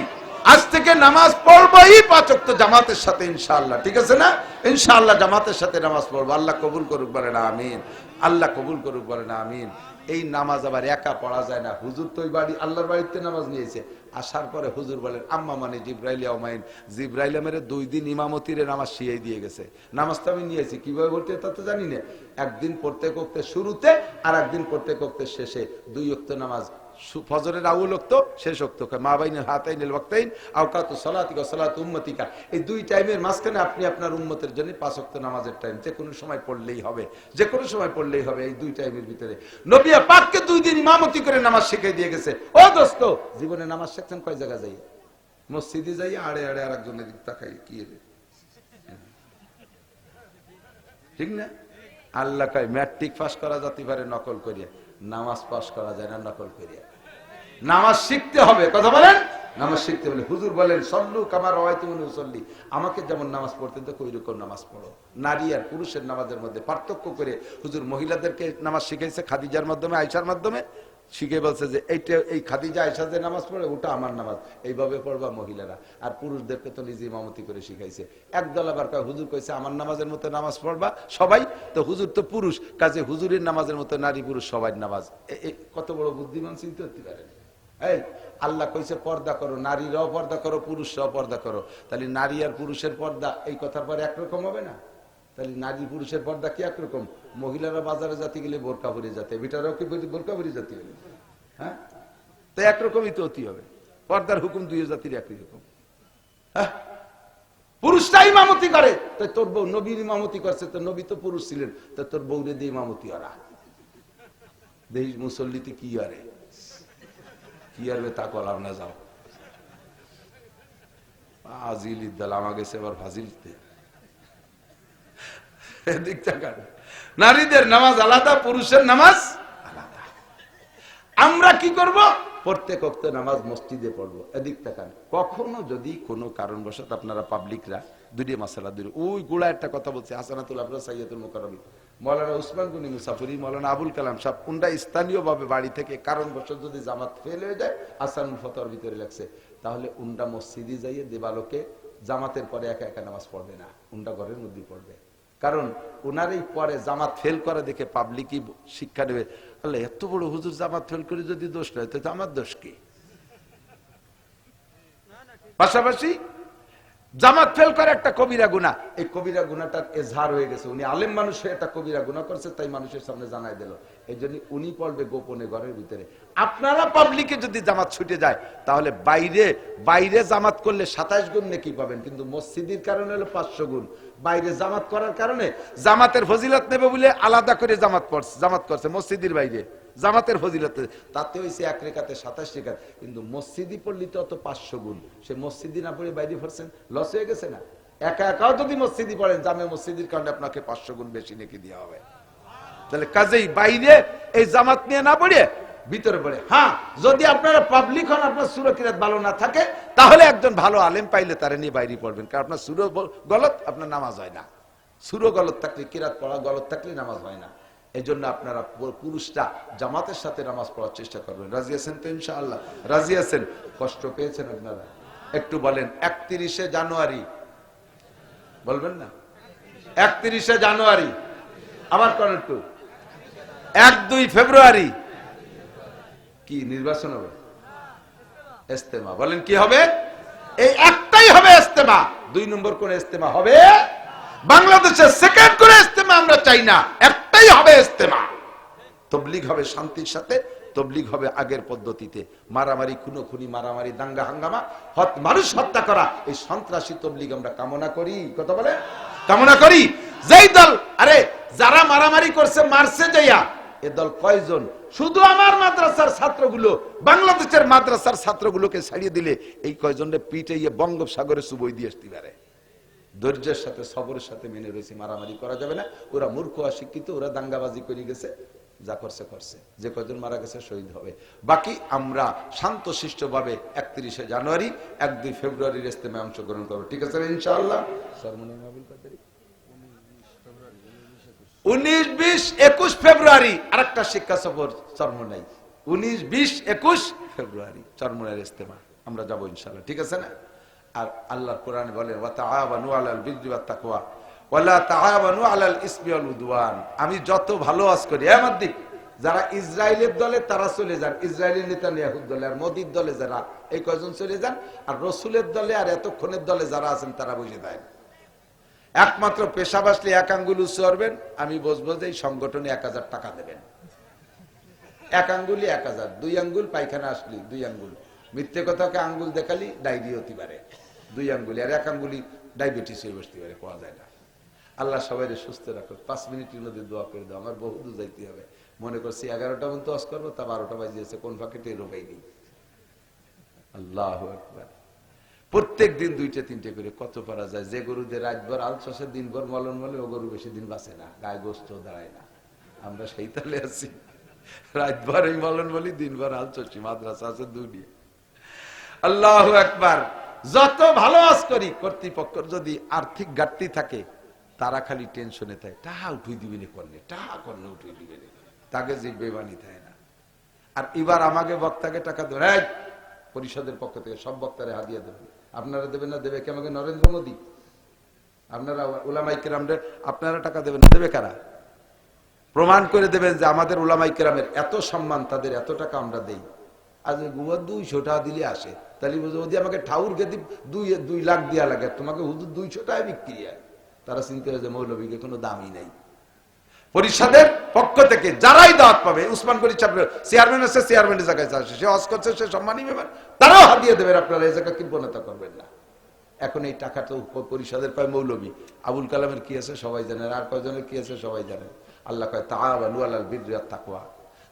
আজ থেকে নামাজ পড়বই 5 ওয়াক্ত জামাতের সাথে ইনশাআল্লাহ। ঠিক আছে না? ইনশাআল্লাহ জামাতের সাথে নামাজ পড়বো। আল্লাহ কবুল করুক বলেন আমিন, আল্লাহ কবুল করুক বলেন আমিন। এই নামাজ আবার একা পড়া যায় না। হুজুর তো ওই বাড়ি আল্লাহর বাড়িতে নামাজ নিয়েছে, আসার পরে হুজুর বলেন আম্মা মানে জিব্রাইল ওমাইন, জিব্রাইল মেরে 2 দিন ইমামতিরে নামাজ শিখিয়ে দিয়ে গেছে। নামাজটা আমি নিয়েছি, কিভাবে পড়তে তা তো জানি না, একদিন পড়তে করতে শুরুতে আর একদিন পড়তে করতে শেষে 2 ওয়াক্ত নামাজ, ফজরের আউল ওয়াক্ত শেষ ওয়াক্ত, মা বাইনাল হাতাইনিল ওয়াক্তাইন আওকাতু সালাতিকা ওয়া সালাতু উম্মতিকা, এই 2 টাইমের মাঝখানে আপনি আপনার উম্মতের জন্য 5 ওয়াক্ত নামাজের টাইম যে কোনো সময় পড়লেই হবে, যে কোনো সময় পড়লেই হবে। এই 2 টাইমের ভিতরে নবী পাককে 2 দিন ইমামতি করে নামাজ শিখিয়ে দিয়ে গেছে। ও দোস্ত, জীবনে নামাজ শিখছেন কয় জায়গা যাই? মসজিদে যাই আড়ে আড়ে আরেকজনের দিক তাকাই, কি রে ঠিক না? আল্লাহ কয় ম্যাট্রিক পাস করা যেতে পারে নকল করিয়া, নামাজ পাস করা যায় না নকল করিয়া। নামাজ শিখতে হবে, কথা বলেন, নামাজ শিখতে বলে। হুজুর বলেন সল্লু কামা রাআইতুমুনি উসাল্লি, আমাকে যেমন নামাজ পড়তে দেখো ওইরকম নামাজ পড়ো। নারী আর পুরুষের নামাজের মধ্যে পার্থক্য করে হুজুর মহিলাদেরকে নামাজ শিখাইছে খাদিজার মাধ্যমে, আয়েশার মাধ্যমে শিখে বলছে যে এইটা এই খাদিজা আয়েশা যে নামাজ পড়ে ওটা আমার নামাজ, এইভাবে পড়বা মহিলারা। আর পুরুষদেরকে তো নিজে ইমামতি করে শিখাইছে। একদল আবার হুজুর কইছে আমার নামাজের মতো নামাজ পড়বা সবাই, তো হুজুর তো পুরুষ, কাজে হুজুরের নামাজের মতো নারী পুরুষ সবাই নামাজ। কত বড় বুদ্ধিমান চিন্তা করতে পারেন। এই আল্লাহ কইছে পর্দা করো, নারীরাও পর্দা করো, পুরুষরাও পর্দা করো। তাহলে নারী আর পুরুষের পর্দা এই কথার পরে একরকম হবে না? তাহলে নারী পুরুষের পর্দা কি একরকম? মহিলারা বাজারে যেতে গেলে বোরকা পরে যেতে, বেটারাও কি বোরকা পরে যেতে গেলে, হ্যাঁ তো একরকমই তো হতে হবে। পর্দার হুকুম 2 জাতির একই রকম। হ্যাঁ, পুরুষরা ইমামতি করে, তো তোর বউ নবীর ইমামতি করছে, তো নবী তো পুরুষ ছিলেন, তো তোর বউরে দিয়ে ইমামতি ওরা দেহিস মুসল্লিতে কি আরে কি আরবে তা কলাম না, যাও আজিল ইদ্দাল আমাকে সেবার ফাজিলতে এদিক তাকান। নারীদের নামাজ আলাদা, পুরুষের নামাজ আলাদা। আমরা কি করব? প্রত্যেক ওয়াক্তে নামাজ মসজিদে পড়বো। এদিক তাকান। কখনো যদি কোনো কারণবশত আপনারা পাবলিকরা 2টি মাসালা ওই গোড়া একটা কথা বলছে, হাসানাতুল আবরার সাইয়্যিদুল মুকাররমিন মাওলানা উসমান গনি মুসাফিরি, মাওলানা আবুল কালাম সাহেব, কোনটা স্থানীয়ভাবে বাড়ি থেকে কারণবশত যদি জামাত ফেল হয়ে যায়, আসানুল ফতোয়ার ভিতরে লাগছে, তাহলে উন্ডা মসজিদে যাইয়ে দেবালোকে জামাতের পরে একা একা নামাজ পড়বে না, উন্ডা ঘরের মধ্যে পড়বে। কারণ ওনারই পরে জামাত ফেল করে দেখে পাবলিকই শিক্ষা নেবে, আল্লাহ এত বড় হুজুর জামাত ফেল করে যদি দোষ নয় তো আমার দোষ কি? পাশাপাশি জামাত ফেল করে একটা কবিরা গুনাহ, এই কবিরা গুনাহটার এজহার হয়ে গেছে, উনি আলেম মানুষ হয়ে একটা কবিরা গুনাহ করছে, তাই মানুষের সামনে জানাই দিল, এই জন্য উনি পড়বে গোপনে ঘরের ভিতরে। আপনারা পাবলিকে যদি জামাত ছুটে যায়, তাহলে বাইরে বাইরে জামাত করলে 27 গুণ নেকি পাবেন, কিন্তু মসজিদের কারণে হলো 500 গুণ। বাইরে জামাত করার কারণে জামাতের ফজিলত নেবে বলে আলাদা করে জামাত করছে মসজিদের বাইরে, জামাতের ফজিলত তাতে হয়েছে 1 রেখাতে 27 রেখাত, কিন্তু মসজিদি পড়লি তো অত 500 গুণ, সে মসজিদি না পড়ে বাইরে পড়ছেন, লস হয়ে গেছে না? একা একাও যদি মসজিদি পড়েন, জামে মসজিদের কারণে আপনাকে 500 গুণ বেশি নেকি দেওয়া হবে। তাহলে কাজেই বাইরে এই জামাত নিয়ে না পড়ে ভিতরে পড়ে। হ্যাঁ, যদি আপনারা পাবলিক হন, আপনার সুরা কিরাত ভালো না থাকে, তাহলে একজন ভালো আলেম পাইলে তারা নিয়ে বাইরে পড়বেন, কারণ আপনার সুরো গলত, আপনার নামাজ হয় না। সুরো গলত থাকলে, কিরাত পড়া গলত থাকলে নামাজ হয় না। এই জন্য আপনারা পুরুষরা জামাতের সাথে নামাজ পড়ার চেষ্টা করবেন। রাজি আছেন তো ইনশাআল্লাহ? রাজি আছেন? কষ্ট পেয়েছেন আপনারা? একটু বলেন 31শে জানুয়ারি বলবেন না? 31শে জানুয়ারি আবার করেন একটু। 1-2 ফেব্রুয়ারি কি নির্বাচন হবে? ইস্তেমা। বলেন কি হবে? এই একটাই হবে ইস্তেমা। 2 নম্বর কোন ইস্তেমা হবে? বাংলাদেশের সেকেন্ড করে ইস্তেমা আমরা চাই না, একটাই হবে ইস্তেমা। তবলিগ হবে শান্তির সাথে, তবলিগ হবে আগের পদ্ধতিতে। মারামারি, খুনোখুনি, মারামারি, দাঙ্গা হাঙ্গামা, মানুষ হত্যা করা, এই সন্ত্রাসী তবলিগ আমরা কামনা করি। কথা বলে কামনা করি। যেই দল, আরে যারা মারামারি করছে, মারছে যাইয়া, এ দল কয়জন? শুধু আমার মাদ্রাসার ছাত্রগুলো, বাংলাদেশের মাদ্রাসার ছাত্রগুলোকে ছাড়িয়ে দিলে এই কয়জনে পিটাইয়ে বঙ্গোপসাগরে চুবই দিয়ে আসতে পারে। ধৈর্যের সাথে, সবরের সাথে মেনে রয়েছে। মারামারি করা যাবে না। ওরা মূর্খ, অশিক্ষিত, ওরা দাঙ্গাবাজি করে গেছে, যা করছে করছে। যে কয়জন মারা গেছে শহীদ হবে। বাকি আমরা শান্তশিষ্ট ভাবে 31শে জানুয়ারি, 1-2 ফেব্রুয়ারির ইস্তেমায় অংশগ্রহণ করবো। ঠিক আছে ইনশাআল্লাহ? 19-20-21 ফেব্রুয়ারি আরেকটা শিক্ষা সফর চরমোনাই। 19-20-21 ফেব্রুয়ারি চরমোনাইয়ের ইস্তেমা আমরা যাবো ইনশাআল্লাহ। ঠিক আছে না? আর আল্লাহর কোরআনে বলেন ওয়া তাআওয়ানু আলাল বিররি ওয়াত তাকওয়া ওয়া লা তাআওয়ানু আলাল ইসমি ওয়াল উদওয়ান। আমি যত ভালো আজ করি, আমার দিক যারা ইসরায়েলের দলে তারা চলে যান, ইসরায়েলের নেতানিয়াহুর দলে, আর মোদির দলে যারা, এই কয়জন চলে যান। আর রসুলের দলে আর এতক্ষণের দলে যারা আছেন তারা বুঝে দেয়। একমাত্র পেশাব আসলে 1 আঙ্গুল উঁচু করবেন, আমি বুঝবো যে এই সংগঠনে 1000 টাকা দেবেন। 1 আঙ্গুলই 1000, 2 আঙ্গুল পায়খানা আসলি 2 আঙ্গুল, মিথ্যে কথাকে আঙ্গুল দেখালি ডায়রিয়া হতে পারে 2 আঙ্গুলি, আর 1 আঙ্গুলি ডায়াবেটিস হয়ে বসতে পারে, পাওয়া যায় না। আল্লাহ সবাই সুস্থ রাখো। 5 মিনিটের মধ্যে দোয়া করে দাও, আমার বহু দূর যাইতে হবে। মনে করছি 11টা পর্যন্ত ওয়াজ করবো, তা 12টা বাজিয়েছে, কোন ফাঁকে টেরও পাইনি। আল্লাহু আকবার। প্রত্যেক দিন 2টা-3টে করে কত পারা যায়। যে গরুদের রাতভর আল চষে দিনভর মলন মলে, ও গরু বেশি দিন বাঁচে না, গায়ে গোস্ত দাঁড়ায় না। আমরা সেই তালে আছি, রাতভর এই মলন বলি, দিনভর আল চষি, মাদ্রাসা আছে দুনিয়া। আল্লাহু আকবার। যত ভালো আজ করি, কর্তৃপক্ষের যদি আর্থিক ঘাটতি থাকে, তারা খালি টেনশনে থাকে, টাকা উঠুই দিবি না করলে, টাকা করলে উঠুই দিবে না, তাকে যে বেমানি থাকে না। আর এবার আমাকে বক্তাকে টাকা দেবেন, এই পরিষদের পক্ষ থেকে সব বক্তারে হাদিয়া দেবেন। আপনারা দেবেন না? দেবে কে? আমাকে নরেন্দ্র মোদী। আপনারা উলামায়ে কেরামদের আপনারা টাকা দেবেন না, দেবে কারা? প্রমাণ করে দেবেন যে আমাদের উলামায়ে কেরামের এত সম্মান, তাদের এত টাকা আমরা দেই। আজ 200 টাকা দিলে আসে, তাহলে যদি আমাকে ঠাউর গেদি 2 লাখ দিয়া লাগে, তোমাকে হুজুর 200 টাকায় বিক্রি হয়। তারা চিন্তা করে যে মৌলবীকে কোনো দামই নাই। পরিষদের পক্ষ থেকে যারাই দাওয়াত পাবে, উসমান গনি চেয়ারম্যান আছে, চেয়ারম্যানের জায়গায় আসে, সে হজ করছে, সে সম্মানই পাবেন, তারাও হাদিয়া দেবেন। আপনারা এই জায়গা কৃপণতা করবেন না। এখন এই টাকা তো পরিষদের পায় মৌলবী। আবুল কালামের কি আছে সবাই জানেন, আর কয়জনের কি আছে সবাই জানেন। আল্লাহ কয় তাআওয়ানু আলাল বিররি ওয়াত তাকওয়া।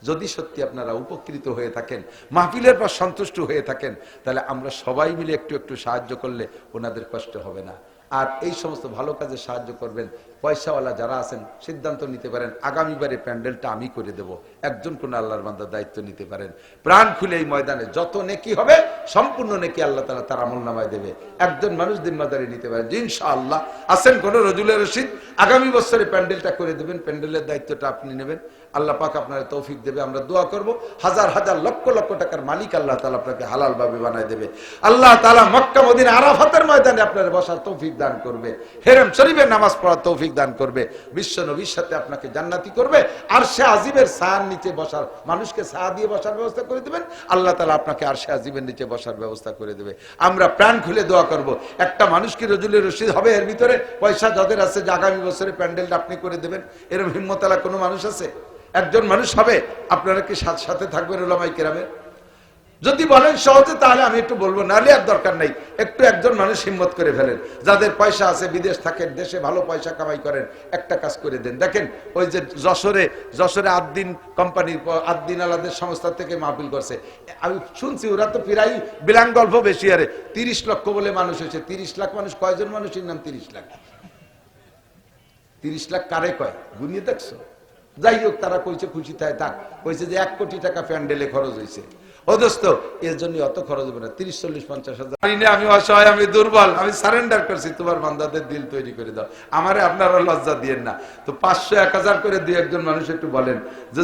যদি সত্যি আপনারা উপকৃত হয়ে থাকেন, মাহফিলের পর সন্তুষ্ট হয়ে থাকেন, তাহলে আমরা সবাই মিলে একটু একটু সাহায্য করলে ওনাদের কষ্ট হবে না। আর এই সমস্ত ভালো কাজে সাহায্য করবেন। পয়সাওয়ালা যারা আছেন সিদ্ধান্ত নিতে পারেন, আগামীবারে প্যান্ডেলটা আমি করে দেব। একজন কোন আল্লাহর বান্দার দায়িত্ব নিতে পারেন। প্রাণ খুলে এই ময়দানে যত নেকি হবে, সম্পূর্ণ নেকি আল্লাহ তাআলা তার আমলনামায় দেবে। একজন মানুষ জিম্মাদারি নিতে পারেন ইনশাআল্লাহ। আছেন কোন রজুলের রশিদ, আগামী বছরে প্যান্ডেলটা করে দেবেন, প্যান্ডেলের দায়িত্বটা আপনি নেবেন। আল্লাহ পাক আপনার তৌফিক দেবে, আমরা দোয়া করব। হাজার হাজার লক্ষ লক্ষ টাকার মালিক আল্লাহ তাআলা আপনাকে হালাল ভাবে বানায় দেবে। আল্লাহ তাআলা মক্কা মদিনা আরাফাতের ময়দানে আপনার বসার তৌফিক দান করবে, হেরেম শরীফে নামাজ পড়ার তৌফিক দান করবে, বিশ্ব নবীর সাথে আপনাকে জান্নাতি করবে। আরশে আজিমের ছায়ার নিচে বসার, মানুষকে ছায়া দিয়ে বসার ব্যবস্থা করে দেবেন। আল্লাহ তাআলা আপনাকে আরশে আজিমের নিচে বসার ব্যবস্থা করে দেবে। আমরা প্রাণ খুলে দোয়া করব। একটা মানুষ কি রজুলের রশিদ হবে এর ভিতরে? পয়সা যাদের আছে যে আগামী বছরে প্যান্ডেলটা আপনি করে দেবেন, এরকম হিম্মতওয়ালা কোনো মানুষ আছে? একজন মানুষ হবে? আপনারা কি সাথে থাকবেন উলামায়ে কেরামের? যদি বলেন সহজে, তাহলে আমি একটু বলবো, নাহলে আর দরকার নাই। একটু একজন মানুষ হিম্মত করে ফেলেন, যাদের পয়সা আছে, বিদেশ থাকেন, দেশে ভালো পয়সা কামাই করেন, একটা কাজ করে দেন। দেখেন ওই যে যশোরে আদ্দিন কোম্পানির, আদ্দিন আলাদের সংস্থা থেকে মাহফিল করছে, আমি শুনছি ওরা তো প্রায় বিলাং গল্প বেশি, আরে 30 লক্ষ বলে মানুষ হয়েছে। 30 লাখ মানুষ, কয়জন মানুষের নাম 30 লাখ? 30 লাখ কারে কয়? গুনিয়ে দেখছো? যাই হোক, তারা কইছে খুশি থাকে থাক, কইছে যে 1 কোটি টাকা প্যান্ডেলে খরচ হয়েছে। ও দোস্ত, এর জন্য অত খরচ হবে না, 30, 40, 50 হাজার। আমি অসহায়, আমি দুর্বল, আমি সারেন্ডার করছি, তোমার বান্দাদের দিল তৈরি করে দাও, আমারে আপনারা লজ্জা দিয়েন না। তো 500, 1000 করে 2-1 জন মানুষ একটু বলেন যে